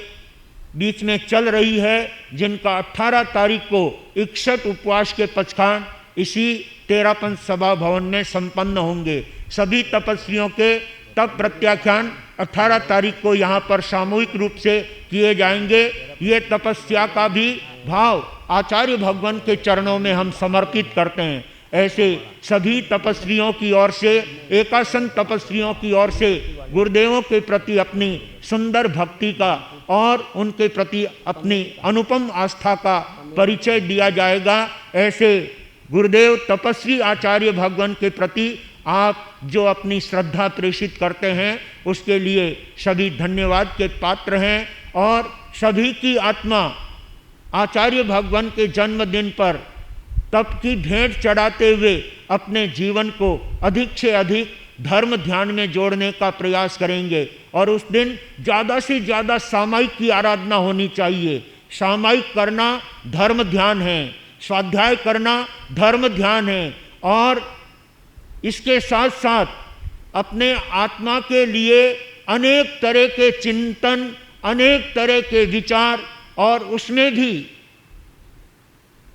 बीच में चल रही है, जिनका 18 तारीख को इकसठ उपवास के पचखान इसी तेरापन सभा भवन में संपन्न होंगे। सभी तपस्वियों के तप प्रत्याख्यान 18 तारीख को यहाँ पर सामूहिक रूप से किए जाएंगे। ये तपस्या का भी भाव आचार्य भगवान के चरणों में हम समर्पित करते हैं। ऐसे सभी तपस्वियों की ओर से, एकासन तपस्वियों की ओर से गुरुदेवों के प्रति अपनी सुंदर भक्ति का और उनके प्रति अपनी अनुपम आस्था का परिचय दिया जाएगा। ऐसे गुरुदेव तपस्वी आचार्य भगवान के प्रति आप जो अपनी श्रद्धा प्रेषित करते हैं उसके लिए सभी धन्यवाद के पात्र हैं और सभी की आत्मा आचार्य भगवान के जन्मदिन पर तप की भेंट चढ़ाते हुए अपने जीवन को अधिक से अधिक धर्म ध्यान में जोड़ने का प्रयास करेंगे। और उस दिन ज़्यादा से ज़्यादा सामायिक की आराधना होनी चाहिए। सामायिक करना धर्म ध्यान है, स्वाध्याय करना धर्म ध्यान है और इसके साथ साथ अपने आत्मा के लिए अनेक तरह के चिंतन, अनेक तरह के विचार और उसमें भी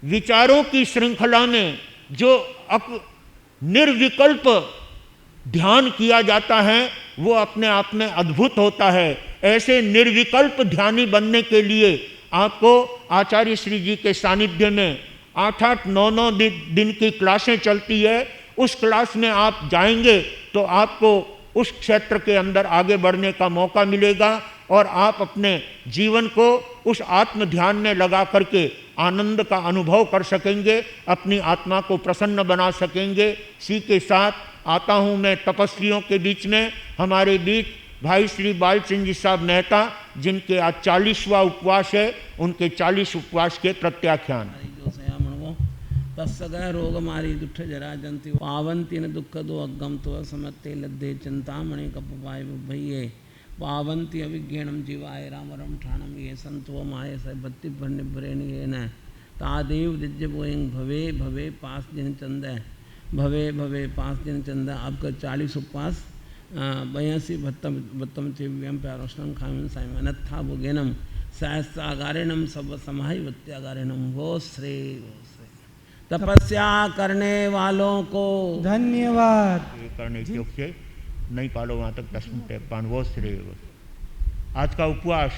विचारों की श्रृंखला में जो निर्विकल्प ध्यान किया जाता है वो अपने आप में अद्भुत होता है। ऐसे निर्विकल्प ध्यानी बनने के लिए आपको आचार्य श्री जी के सानिध्य में 8-8, 9-9 दिन की क्लासें चलती है। उस क्लास में आप जाएंगे तो आपको उस क्षेत्र के अंदर आगे बढ़ने का मौका मिलेगा और आप अपने जीवन को उस आत्म ध्यान में लगा करके आनंद का अनुभव कर सकेंगे, अपनी आत्मा को प्रसन्न बना सकेंगे। इसी के साथ आता हूँ मैं तपस्वियों के बीच में। हमारे बीच भाई श्री बाल सिंह जी साहब मेहता, जिनके आज 40वां उपवास है, उनके 40 उपवास के प्रत्याख्यान। तस्सगह रोग मारी दुष्ट जरा जंति पावंती न दुख दो अगम तो समत्ते लद्दे चिंतामणि कपवाय भैये पावंती अभिज्ञानम जीवाय रामरम ठाणम ये संतो माये स बत्ति निभ्रेण ये न तादेव दिज्य बोएंग भवे भवे पास दिन चंद भवे भवे पास दिन चंद। आपका 40 उपवास 82 भत्तम चिव्यम प्यारोष्णम खामिन साइम अनत्था भुगेनम सहस्रागारेणम सब समाहि वत्यागारेणम वो श्रे तपस्या करने वालों को धन्यवाद। करने के से नहीं पालो वहाँ तक 10 मिनट पानवो श्रेय। आज का उपवास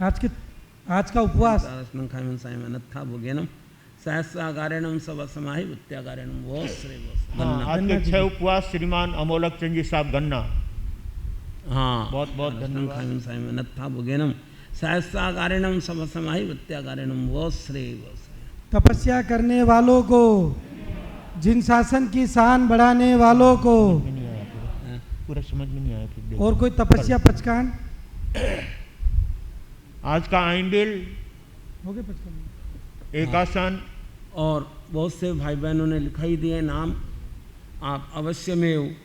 आज का उपवास था भोगेनम सहस्रागारेणम सब समाहि वत्यागारेणम वो श्रेय। आज के 6 उपवास श्रीमान अमोलक चंद जी साहब गन्ना। हाँ, बहुत बहुत धन्यवाद। था भोगेनम सहस्रागारेणम सब समाहि वत्यागारेणम वो श्रेय। तपस्या करने वालों को, जिन शासन की शान बढ़ाने वालों को, पूरा समझ में नहीं आया फिर। और कोई तपस्या पचकान आज का आइंडिल हो गए पचकान एक आसन। और बहुत से भाई बहनों ने लिखाई दिए नाम। आप अवश्य में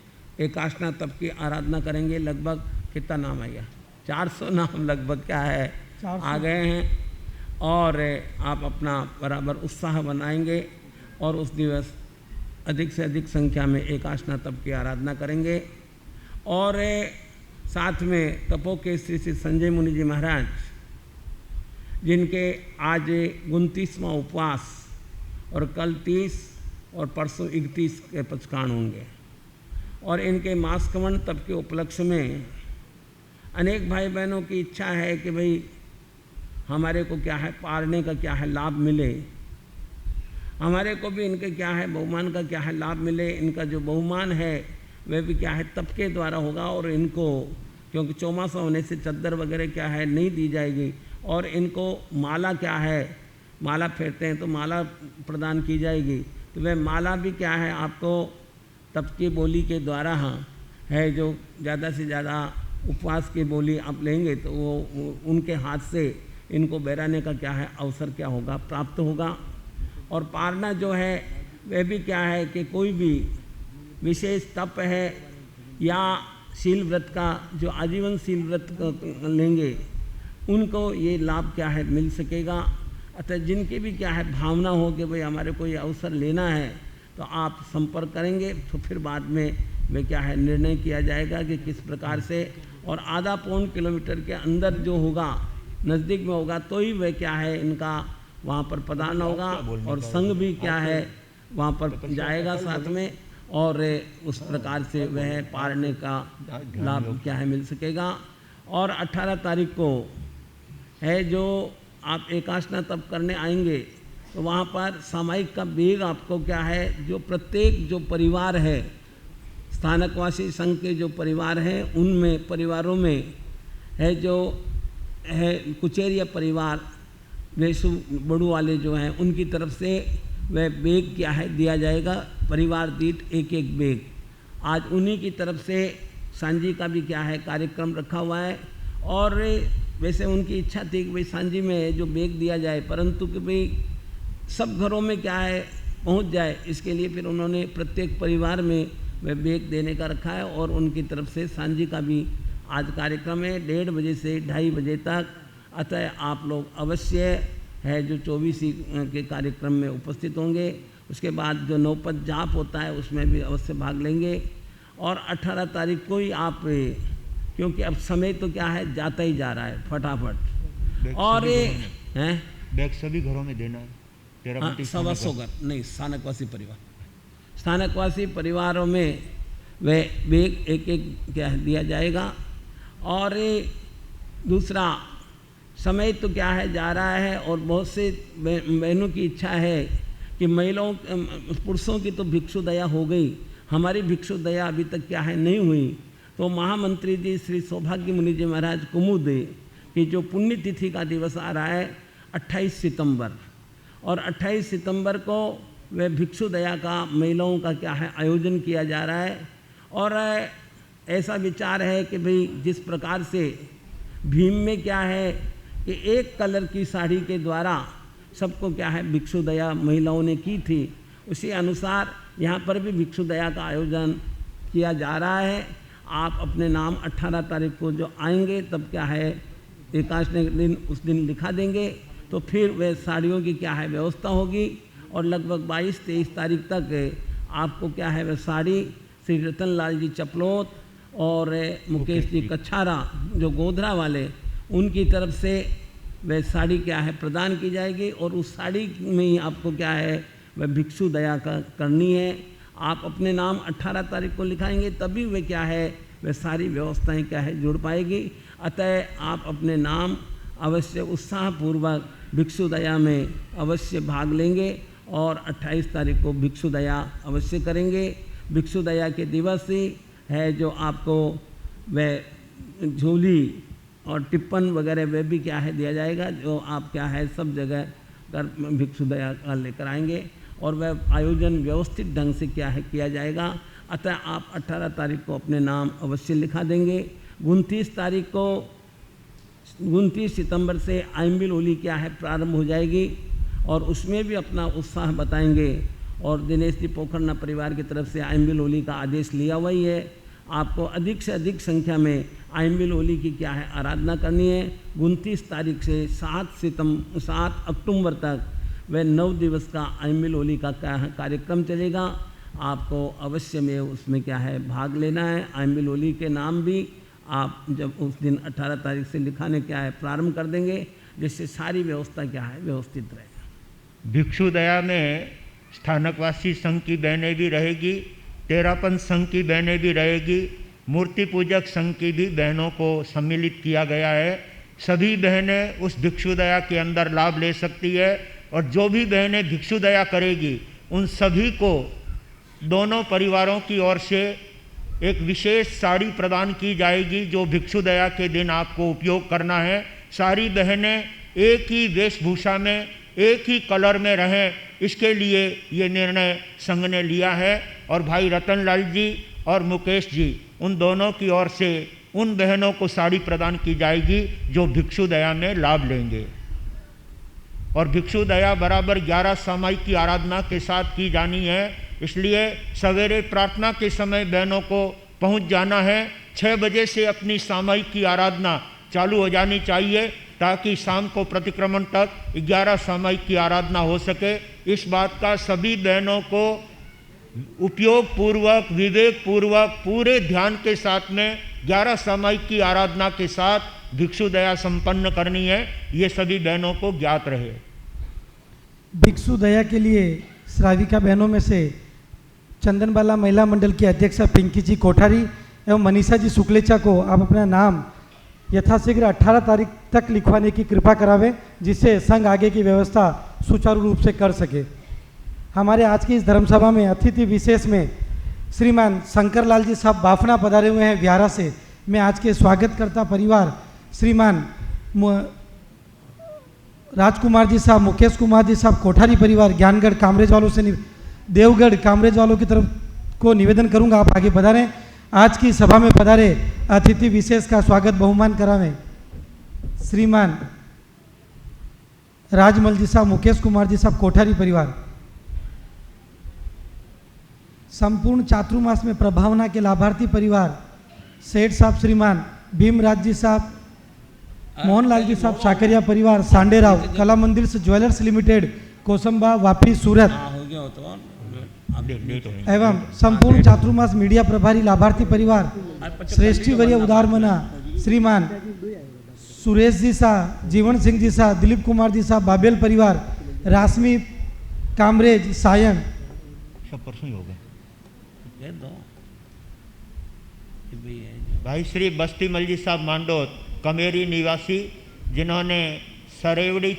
एकाशना तप की आराधना करेंगे। लगभग कितना नाम आया? 400 नाम लगभग क्या है आ गए हैं। और आप अपना बराबर उत्साह बनाएंगे और उस दिवस अधिक से अधिक संख्या में एकाशना तप की आराधना करेंगे। और साथ में तपो के श्री श्री संजय मुनि जी महाराज, जिनके आज 29वां उपवास और कल 30 और परसों 31 के पचकान होंगे। और इनके मासकमण तप के उपलक्ष्य में अनेक भाई बहनों की इच्छा है कि भाई हमारे को क्या है पारने का क्या है लाभ मिले, हमारे को भी इनके क्या है बहुमान का क्या है लाभ मिले। इनका जो बहुमान है वह भी क्या है तप के द्वारा होगा। और इनको क्योंकि चौमासा होने से चद्दर वगैरह क्या है नहीं दी जाएगी। और इनको माला क्या है, माला फेरते हैं तो माला प्रदान की जाएगी। तो वह माला भी क्या है आपको तप की बोली के द्वारा है। जो ज़्यादा से ज़्यादा उपवास की बोली आप लेंगे तो वो उनके हाथ से इनको बहराने का क्या है अवसर क्या होगा प्राप्त होगा। और पारना जो है वह भी क्या है कि कोई भी विशेष तप है या शील व्रत का जो आजीवन शील व्रत लेंगे उनको ये लाभ क्या है मिल सकेगा। अतः जिनकी भी क्या है भावना हो कि भाई हमारे को ये अवसर लेना है तो आप संपर्क करेंगे तो फिर बाद में वे क्या है निर्णय किया जाएगा कि किस प्रकार से। और आधा पौन किलोमीटर के अंदर जो होगा नज़दीक में होगा तो ही वह क्या है इनका वहाँ पर प्रदान होगा। और संघ भी क्या है वहाँ पर जाएगा साथ में। और उस प्रकार से वह पारने का लाभ क्या है मिल सकेगा। और 18 तारीख को है जो आप एकाशना तप करने आएंगे तो वहाँ पर सामायिक का बेग आपको क्या है जो प्रत्येक जो परिवार है स्थानकवासी संघ के जो परिवार हैं उनमें परिवारों में है जो है कुचेरिया परिवार वेसु बड़ू वाले जो हैं उनकी तरफ से वह बेग क्या है दिया जाएगा। परिवार दीठ एक एक बेग। आज उन्हीं की तरफ से सांझी का भी क्या है कार्यक्रम रखा हुआ है। और वैसे उनकी इच्छा थी कि भाई सांझी में जो बेग दिया जाए परंतु कि भाई सब घरों में क्या है पहुंच जाए, इसके लिए फिर उन्होंने प्रत्येक परिवार में वह बेग देने का रखा है। और उनकी तरफ से सांझी का भी आज कार्यक्रम है 1:30 बजे से 2:30 बजे तक। अतः आप लोग अवश्य है जो 24 के कार्यक्रम में उपस्थित होंगे। उसके बाद जो नौपत जाप होता है उसमें भी अवश्य भाग लेंगे। और 18 तारीख को ही आप क्योंकि अब समय तो क्या है जाता ही जा रहा है फटाफट। और ये हैं बैग सभी घरों में देना है 125 घर नहीं स्थानकवासी परिवारों में वह बेग एक एक क्या दिया जाएगा। और दूसरा समय तो क्या है जा रहा है और बहुत से बहनों की इच्छा है कि महिलाओं पुरुषों की तो भिक्षु दया हो गई, हमारी भिक्षु दया अभी तक क्या है नहीं हुई। तो महामंत्री जी श्री सौभाग्य मुनि जी महाराज कुमुद की जो पुण्यतिथि का दिवस आ रहा है 28 सितंबर और 28 सितंबर को वह भिक्षु दया का महिलाओं का क्या है आयोजन किया जा रहा है। और ऐसा विचार है कि भाई जिस प्रकार से भीम में क्या है कि एक कलर की साड़ी के द्वारा सबको क्या है भिक्षु दया महिलाओं ने की थी, उसी अनुसार यहाँ पर भी भिक्षु दया का आयोजन किया जा रहा है। आप अपने नाम 18 तारीख को जो आएंगे तब क्या है एकादशी के दिन उस दिन लिखा देंगे, तो फिर वह साड़ियों की क्या है व्यवस्था होगी और लगभग 22-23 तारीख तक आपको क्या है वह साड़ी श्री रतन लाल जी चपलोत और मुकेश जी कच्छारा जो गोधरा वाले उनकी तरफ से वह साड़ी क्या है प्रदान की जाएगी और उस साड़ी में ही आपको क्या है वह भिक्षु दया करनी है। आप अपने नाम 18 तारीख को लिखाएंगे तभी वे क्या है वह सारी व्यवस्थाएं क्या है जुड़ पाएगी। अतः आप अपने नाम अवश्य उत्साहपूर्वक भिक्षु दया में अवश्य भाग लेंगे और 28 तारीख को भिक्षु दया अवश्य करेंगे। भिक्षु दया के दिवस ही है जो आपको वह झोली और टिप्पण वगैरह वे भी क्या है दिया जाएगा, जो आप क्या है सब जगह कर भिक्षु दया का लेकर आएंगे और वह आयोजन व्यवस्थित ढंग से क्या है किया जाएगा। अतः आप 18 तारीख को अपने नाम अवश्य लिखा देंगे। 29 तारीख को 29 सितंबर से आइम्बिल होली क्या है प्रारंभ हो जाएगी और उसमें भी अपना उत्साह बताएंगे और दिनेश जी पोखरना परिवार की तरफ से आइम्बिल होली का आदेश लिया हुआ ही है। आपको अधिक से अधिक संख्या में आइम्बिल होली की क्या है आराधना करनी है। 29 तारीख से 7 अक्टूबर तक वह 9 दिवस का आइम्बिल होली का क्या है कार्यक्रम चलेगा। आपको अवश्य में उसमें क्या है भाग लेना है। आइम्बिल होली के नाम भी आप जब उस दिन 18 तारीख से लिखाने क्या है प्रारंभ कर देंगे, जिससे सारी व्यवस्था क्या है व्यवस्थित रहेगा। भिक्षु दया में स्थानकवासी संघ की बहनें भी रहेगी, तेरापन संघ की बहनें भी रहेगी, मूर्ति पूजक संघ की भी बहनों को सम्मिलित किया गया है। सभी बहनें उस भिक्षु दया के अंदर लाभ ले सकती है और जो भी बहनें भिक्षु दया करेगी उन सभी को दोनों परिवारों की ओर से एक विशेष साड़ी प्रदान की जाएगी जो भिक्षु दया के दिन आपको उपयोग करना है। सारी बहनें एक ही वेशभूषा में एक ही कलर में रहें, इसके लिए ये निर्णय संघ ने लिया है और भाई रतन लाल जी और मुकेश जी उन दोनों की ओर से उन बहनों को साड़ी प्रदान की जाएगी जो भिक्षु दया में लाभ लेंगे। और भिक्षु दया बराबर 11 सामायिक की आराधना के साथ की जानी है, इसलिए सवेरे प्रार्थना के समय बहनों को पहुंच जाना है। 6 बजे से अपनी सामायिक की आराधना चालू हो जानी चाहिए ताकि शाम को प्रतिक्रमण तक 11 सामायिक की आराधना हो सके। इस बात का सभी बहनों को उपयोग पूर्वक विवेक पूर्वक पूरे ध्यान के साथ में 11 सामायिक की आराधना के साथ भिक्षु दया संपन्न करनी है, ये सभी बहनों को ज्ञात रहे। भिक्षु दया के लिए श्राविका बहनों में से चंदनबाला महिला मंडल की अध्यक्षा पिंकी जी कोठारी एवं मनीषा जी शुक्लेचा को आप अपना नाम यथाशीघ्र 18 तारीख तक लिखवाने की कृपा करावें, जिससे संघ आगे की व्यवस्था सुचारू रूप से कर सके। हमारे आज की इस धर्मसभा में अतिथि विशेष में श्रीमान शंकर लाल जी साहब बाफना पधारे हुए हैं बिहारा से। मैं आज के स्वागतकर्ता परिवार श्रीमान राजकुमार जी साहब, मुकेश कुमार जी साहब कोठारी परिवार ज्ञानगढ़ कामरेज वालों से देवगढ़ कामरेज वालों की तरफ को निवेदन करूंगा आप आगे पधारें। आज की सभा में पधारे अतिथि विशेष का स्वागत बहुमान करावें। श्रीमान राजमल जी साहब, मुकेश कुमार जी साहब कोठारी परिवार। संपूर्ण चातुर्मास में प्रभावना के लाभार्थी परिवार सेठ साहब श्रीमान भीमराज जी साहब, मोहनलाल जी साहब साकरिया परिवार, सांडेराव कला मंदिर से ज्वेलर्स लिमिटेड कोसंबा वापी सूरत एवं संपूर्ण चातुर्मास मीडिया प्रभारी लाभार्थी परिवार श्रेष्ठी वर्य उदारमना श्रीमान सुरेश जी शाह, जीवन सिंह जी शाह, दिलीप कुमार जी शाह बाबेल परिवार, राशमी कामरेज सायन। सब परसों ही हो गए। भाई श्री बस्तीमल जी साहब मांडोत कमेरी निवासी, जिन्होंने सरेवड़ी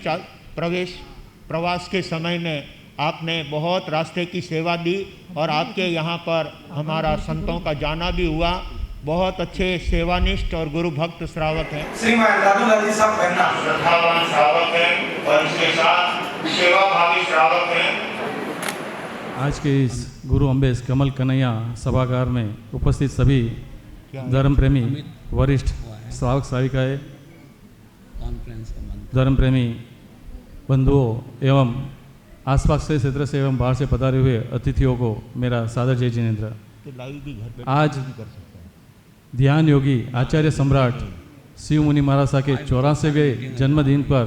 प्रवास के समय में आपने बहुत रास्ते की सेवा दी और आपके यहाँ पर हमारा संतों का जाना भी हुआ। बहुत अच्छे सेवानिष्ठ और गुरु भक्त श्रावक हैं। श्रीमान राधुलाल जी साहब पहना श्रद्धावान श्रावक हैं और इसके साथ सेवाभावी श्रावक हैं। आज के इस गुरु अम्बेस कमल कन्हैया सभागार में उपस्थित सभी धर्म प्रेमी वरिष्ठ श्रावक श्राविकाएं, कॉन्फ्रेंस का मंत्र। धर्म प्रेमी बंधुओं एवं आसपास के क्षेत्र से एवं बाहर से पधारे हुए अतिथियों को मेरा सादर जय जिनेन्द्र। आज ध्यान योगी आचार्य सम्राट शिव मुनि महाराज साहब के 84वें जन्मदिन पर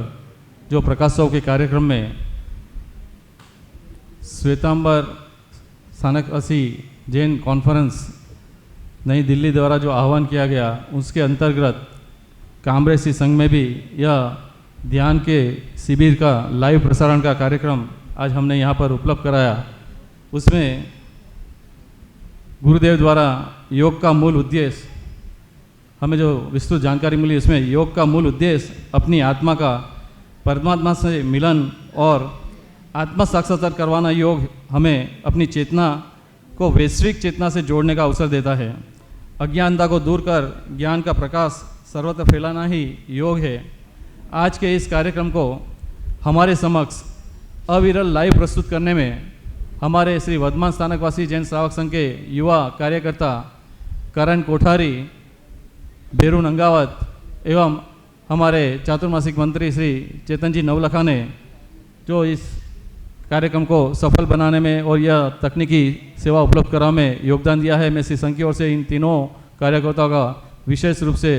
जो प्रकाशोत्सव के कार्यक्रम में श्वेतांबर स्थानकवासी जैन कॉन्फ्रेंस नई दिल्ली द्वारा जो आह्वान किया गया, उसके अंतर्गत कामरेसी संघ में भी यह ध्यान के शिविर का लाइव प्रसारण का कार्यक्रम आज हमने यहाँ पर उपलब्ध कराया। उसमें गुरुदेव द्वारा योग का मूल उद्देश्य हमें जो विस्तृत जानकारी मिली, उसमें योग का मूल उद्देश्य अपनी आत्मा का परमात्मा से मिलन और आत्मा साक्षात्कार करवाना। योग हमें अपनी चेतना को वैश्विक चेतना से जोड़ने का अवसर देता है। अज्ञानता को दूर कर ज्ञान का प्रकाश सर्वत्र फैलाना ही योग है। आज के इस कार्यक्रम को हमारे समक्ष अविरल लाइव प्रस्तुत करने में हमारे श्री वर्धमान स्थानकवासी जैन श्रावक संघ के युवा कार्यकर्ता करण कोठारी, बेरू नंगावत एवं हमारे चातुर्मासिक मंत्री श्री चेतन जी नवलखा ने जो इस कार्यक्रम को सफल बनाने में और यह तकनीकी सेवा उपलब्ध कराने में योगदान दिया है। मैं श्री संघ की ओर से इन तीनों कार्यकर्ताओं का विशेष रूप से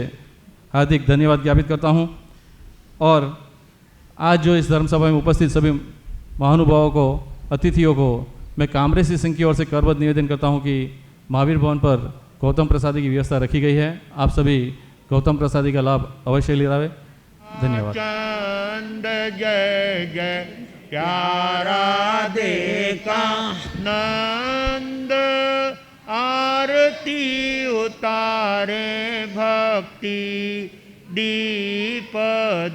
हार्दिक धन्यवाद ज्ञापित करता हूं। और आज जो इस धर्मसभा में उपस्थित सभी महानुभावों को, अतिथियों को मैं कामरेसी संघ की ओर से करबद्ध निवेदन करता हूं कि महावीर भवन पर गौतम प्रसादी की व्यवस्था रखी गई है। आप सभी गौतम प्रसादी का लाभ अवश्य ले रहे। धन्यवाद। चंद जय जय प्यारा देखा नंद, आरती उतारे भक्ति दीप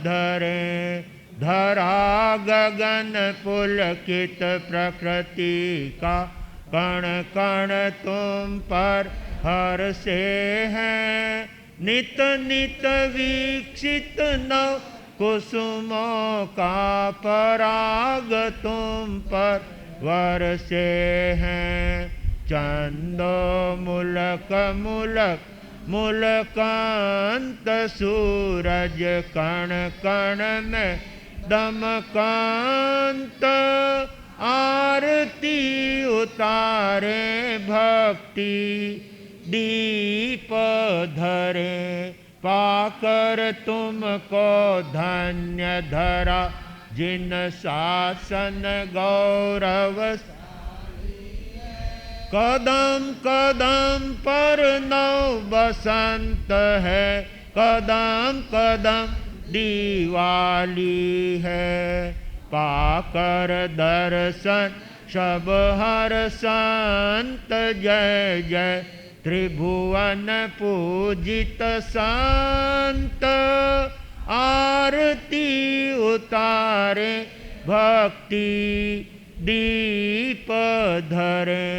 धरे, धरा गगन पुलकित प्रकृति का, कण कण तुम पर हर से हैं, नित नित वीक्षित नव कुसुमों का पराग तुम पर वर्षे हैं। चंदो मुलक मुलक मुलकांत सूरज, कण कण में दमकांत, आरती उतारे भक्ति दीप धरे, पाकर तुमको धन्य धरा, जिन शासन गौरव कदम कदम पर नव बसंत है, कदम कदम दिवाली है, पाकर दर्शन शब हर संत, जय जय त्रिभुवन पूजित संत, आरती उतारे भक्ति दीप धरे,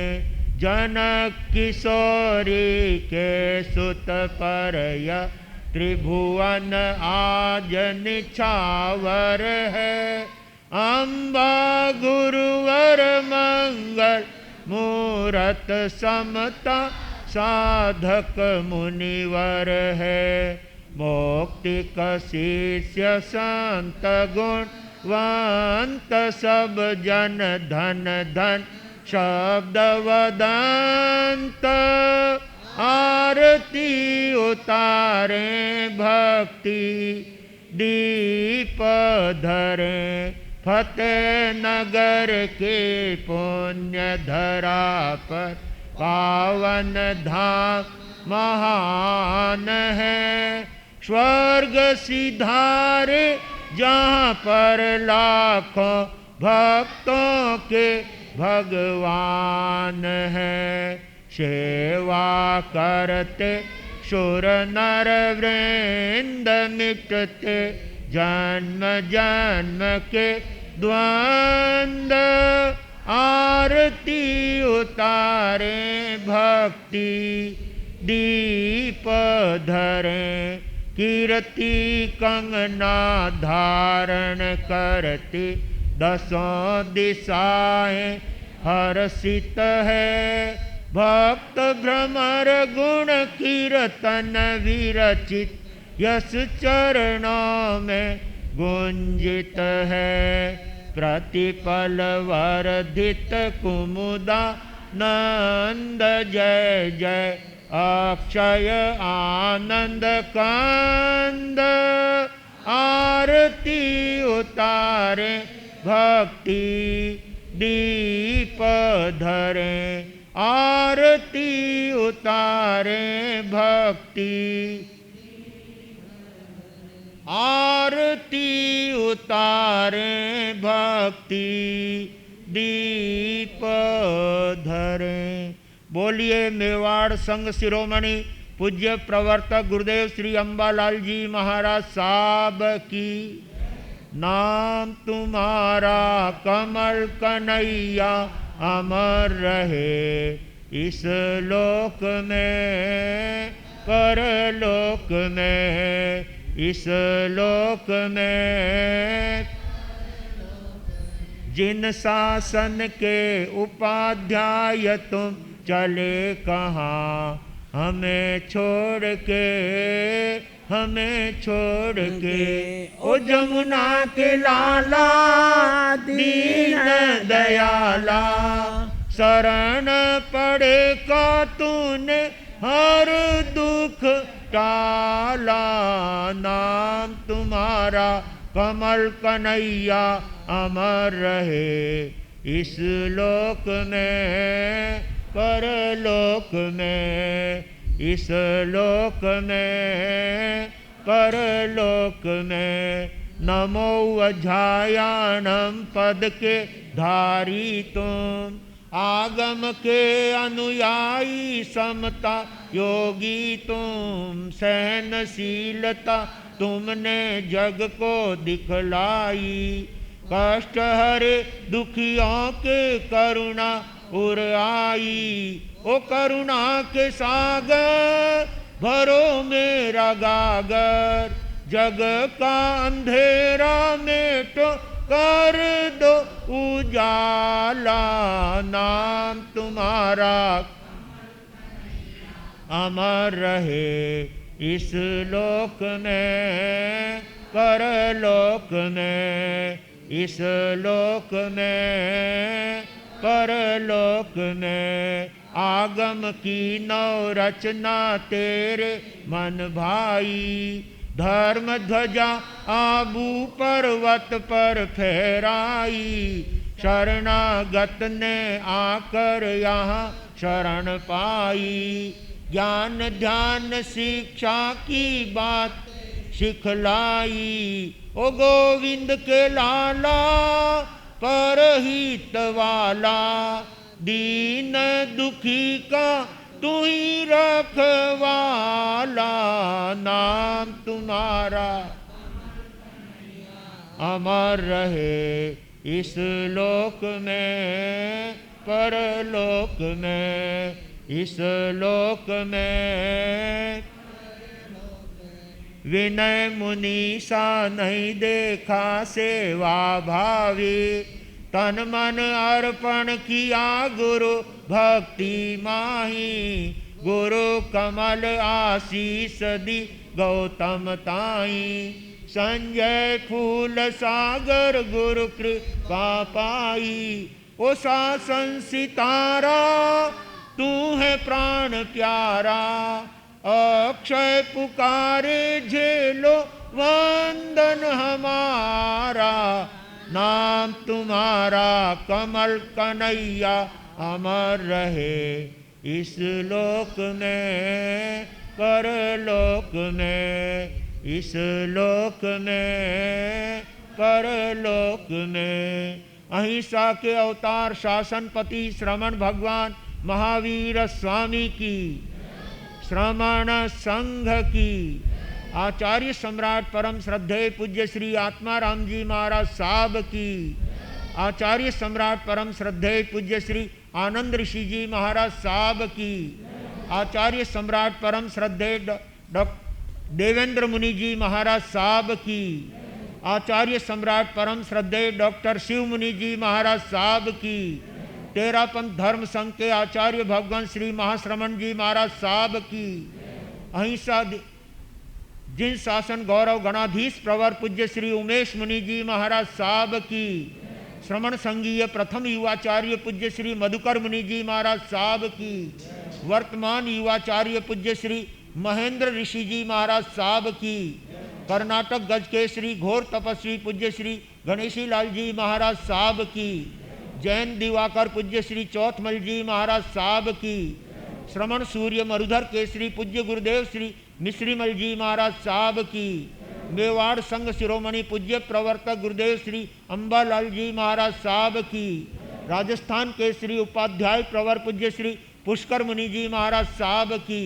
जनक किशोरी के सुत पर यह त्रिभुवन आज निछावर है, अम्बा गुरुवर मंगल मूरत समता, साधक मुनिवर है, मौक्तिक शिष्य संत गुणवंत, सब जन धन धन शब्द वदंत, आरती उतारे भक्ति दीप धरे, फतेह नगर के पुण्य धरा पर पावन धाम महान है, स्वर्ग सिधारे जहाँ पर लाखों भक्तों के भगवान है, सेवा करते सुर नर वृंद, मिटते जन्म जन्म के द्वंद्व, आरती उतारे भक्ति दीप धरे, कीर्ति कंगना धारण करती, दसों दिशाएं हर्षित है, भक्त भ्रमर गुण कीर्तन विरचित यस चरणों में गुंजित है। प्रतिपल वर्धित कुमुदा नंद जय जय अक्षय आनंद कंद। आरती उतारे भक्ति दीप धरे, आरती उतारे भक्ति, आरती उतारे भक्ति दीप धरे। बोलिए मेवाड़ संघ शिरोमणि पूज्य प्रवर्तक गुरुदेव श्री अंबालाल जी महाराज साहब की। नाम तुम्हारा कमल कन्हैया अमर रहे, इस लोक में परलोक में, इस लोक में। जिन शासन के उपाध्याय तुम चले कहाँ, हमें छोड़ के, हमें छोड़ के। ओ जमुना के लाला दीन दयाला, शरण पड़े का तूने हर दुख टाला। नाम तुम्हारा कमल कन्हैया अमर रहे, इस लोक में परलोक में, इस लोक में परलोक में। नमो अध्यायानम पद के धारी तुम, आगम के अनुयायी समता योगी तुम। सहनशीलता तुमने जग को दिखलाई, कष्ट हरे दुखियों के करुणा उर आई। ओ करुणा के सागर भरो मेरा गागर, जग का अंधेरा मेटो कर दो उजाला। नाम तुम्हारा अमर रहे, इस लोक में परलोक में, इस लोक में परलोक में। आगम की नौ रचना तेरे मन भाई, धर्म ध्वजा आबू पर्वत पर फहराई। शरणागत ने आकर यहाँ शरण पाई, ज्ञान ध्यान शिक्षा की बात सिखलाई। ओ गोविंद के लाला परहित वाला, दीन दुखी का तू ही रखवाला। नाम तुम्हारा अमर रहे, इस लोक में परलोक में, इस लोक में। विनय मुनि सा नहीं देखा सेवा भावी, तन मन अर्पण किया गुरु भक्ति माही। गुरु कमल आशीष दी गौतम ताई, संजय फूल सागर गुरु कृपा पाई। ओ शासन सितारा तू है प्राण प्यारा, अक्षय पुकारे झेलो वंदन हमारा। नाम तुम्हारा कमल कन्हैया अमर रहे, इस लोक में परलोक में, इस लोक में परलोक में। अहिंसा के अवतार शासनपति श्रमण भगवान महावीर स्वामी की, श्रमण संघ की, आचार्य सम्राट परम श्रद्धेय पूज्य श्री आत्माराम जी महाराज साहब की, आचार्य सम्राट परम श्रद्धेय पूज्य श्री आनंद ऋषि जी महाराज साहब की, आचार्य सम्राट परम श्रद्धेय देवेंद्र मुनि जी महाराज साहब की, आचार्य सम्राट परम श्रद्धेय डॉक्टर शिव मुनि जी महाराज साहब की, तेरापंथ धर्म संघ के आचार्य भगवान श्री महाश्रमण जी महाराज साहब की, अहिंसा जिन शासन गौरव गणाधीश प्रवर पूज्य श्री उमेश मुनि जी महाराज साहब की, श्रमण संघीय प्रथम युवाचार्य पूज्य श्री मधुकर मुनि जी महाराज साहब की, वर्तमान युवाचार्य पूज्य श्री महेंद्र ऋषि जी महाराज साहब की, कर्नाटक गज के श्री घोर तपस्वी पूज्य श्री गणेशी लाल जी महाराज साहब की, जैन दिवाकर पूज्य श्री चौथमल जी महाराज साहब की, श्रमण सूर्य मरुधर केसरी पूज्य गुरुदेव श्री मिश्रीमल जी महाराज साहब की, मेवाड़ संघ शिरोमणि पूज्य प्रवर्तक गुरुदेव श्री अंबालाल जी महाराज साहब की, राजस्थान के श्री उपाध्याय प्रवर पूज्य श्री पुष्कर मुनि जी महाराज साहब की,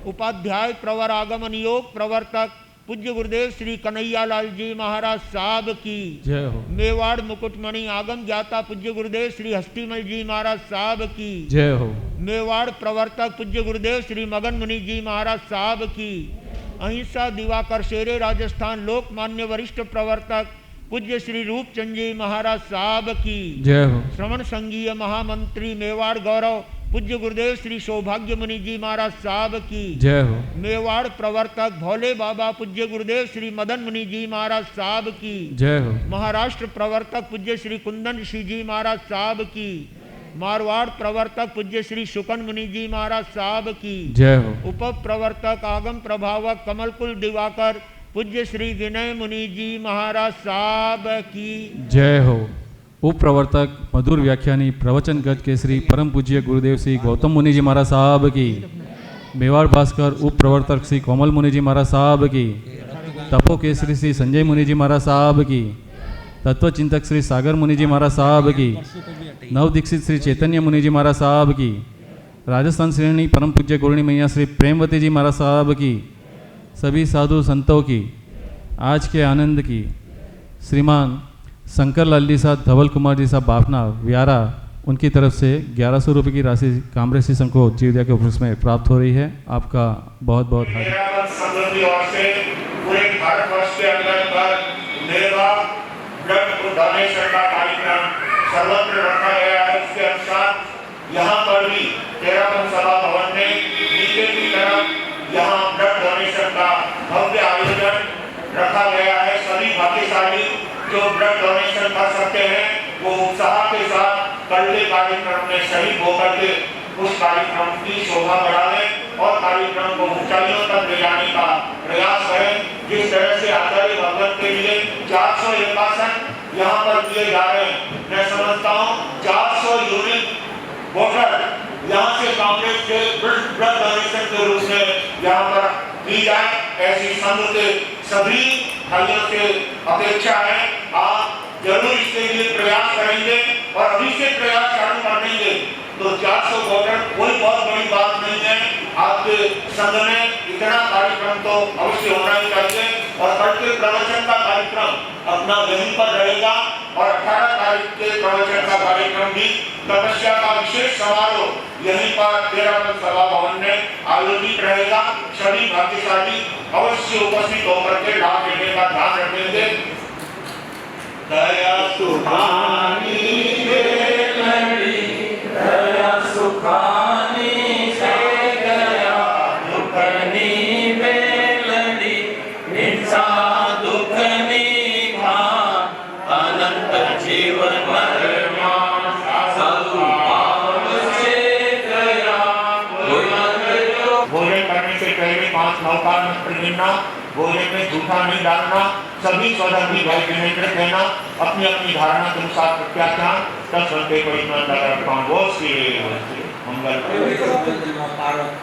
उपाध्याय प्रवर आगमन योग प्रवर्तक पूज्य गुरुदेव श्री कन्हैया लाल जी महाराज साहब की, जय हो। मेवाड़ मुकुटमणि आगम ज्ञाता पूज्य गुरुदेव श्री हस्तीमल जी महाराज साहब की, जय हो। मेवाड़ प्रवर्तक पूज्य गुरुदेव श्री मगन मुनि जी महाराज साहब की, अहिंसा दिवाकर शेरे राजस्थान लोकमान्य वरिष्ठ प्रवर्तक पूज्य श्री रूपचंद जी महाराज साहब की, जय हो। श्रमण संघीय महामंत्री मेवाड़ गौरव पूज्य गुरुदेव श्री सौभाग्य मुनि जी महाराज साहब की, जय हो। मेवाड़ प्रवर्तक भोले बाबा पूज्य गुरुदेव श्री मदन मुनि जी महाराज साहब की, जय हो। महाराष्ट्र प्रवर्तक पूज्य श्री कुंदन ऋषि जी महाराज साहब की, मारवाड़ प्रवर्तक पूज्य श्री शुकन मुनि जी महाराज साहब की, जय हो। उप प्रवर्तक आगम प्रभावक कमलकुल दिवाकर पूज्य श्री विनय मुनि जी महाराज साहब की, जय हो। उप प्रवर्तक मधुर व्याख्यानी प्रवचन गज केसरी परम पूज्य गुरुदेव श्री गौतम मुनि जी महाराज साहब की, मेवाड़ भास्कर उप प्रवर्तक श्री कोमल मुनि जी महाराज साहब की, तपो केसरी श्री संजय मुनि जी महाराज साहब की, तत्व चिंतक श्री सागर मुनि जी महाराज साहब की, नव दीक्षित श्री चैतन्य मुनि जी महाराज साहब की, राजस्थान श्रेणी परम पूज्य गुरुणी मैया श्री प्रेमवती जी महाराज साहब की, सभी साधु संतों की, आज के आनंद की, श्रीमान शंकर लाल जी साहब धवल कुमार जी साहब बाफना व्यारा, उनकी तरफ से 1100 रुपये की राशि कामरेज संघ को जीवदया के ऑफिस में प्राप्त हो रही है। आपका बहुत बहुत पूरे भारतवर्ष के अंदर मेवा ब्लड डोनेशन का कार्यक्रम सर्वत्र रखा गया है। उसके अनुसार यहाँ पर भी तेरापंथ सभा भवन में नीचे की तरफ यहाँ ब्लड डोनेशन का भव्य आयोजन रखा गया है। सभी भाग्यशाली जो ब्लड डोनेशन कर सकते हैं वो उत्साह के साथ कल के कार्यक्रम में शहीद होकर के उस कार्यक्रम की शोभा बढ़ाएं और कार्यक्रम को ऊंचाइयों तक ले जाने का प्रयास करें। जिस तरह से आचार्य भगवत के लिए 400 एकासन यहाँ पर किए जा रहे हैं, मैं समझता हूँ 400 यूनिट वोटर यहाँ से कांग्रेस के ब्लड डोनेशन के रूप में यहाँ पर की जाए, ऐसी संघ के सभी भाइयों से अपेक्षा है। आप जरूर इसके लिए प्रयास करेंगे और अभी से प्रयास चालू कर देंगे तो 400 वोटर कोई बहुत बड़ी बात नहीं है। आपके संघ में इतना कार्यक्रम तो अवश्य होना ही चाहिए और कल के प्रवचन का कार्यक्रम अपना यहीं पर रहेगा और 18 तारीख के प्रवचन का कार्यक्रम भी तपस्या का विशेष समारोह यहीं पर तेरापंथ सभा भवन में आयोजित रहेगा। सभी भाग्यशाली अवश्य उपस्थित होकर के लाभ लेने का ध्यान रखेंगे। दया सुखानी बेलड़ी, दया सुखानी से गया दुखनी बेलड़ी, हिंसा दुखनी भान अनंत जीवन मरमा सदुभाव से गया। भोजन करने से पहले 5 नौकार मंत्र गिनना, भोजन में जूठा नहीं डालना, सभी स्वधर्मी भाई बहन कहना, अपनी अपनी धारणा के अनुसार प्रत्याख्यान तब सुनते कोई बहुत सी मंगल Namaskar.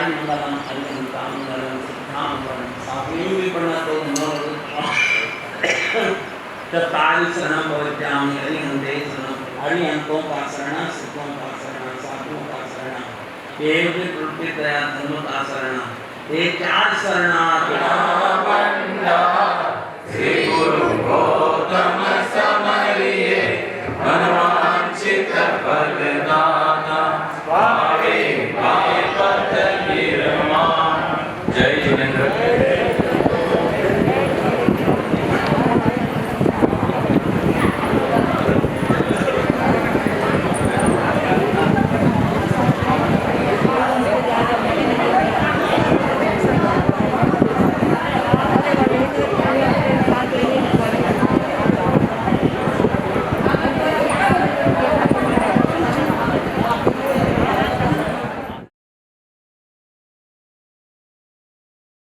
नारायण मंगलम हरिहंता मंगलम सिद्धां वरम साफल्यं भी पढ़ना तो चत्तारि शरणं भवत्यामि हरिहंते शरणं हरिहंतों का शरण सिद्धों का शरण साधुओं का शरण एवं प्रवृत्ति दया धर्म का शरण ये 4 शरणार्थ श्री गुरु गौतम समरिये मनवांचित फलदाता पावे पथ निर्माण। जय जिनेंद्र।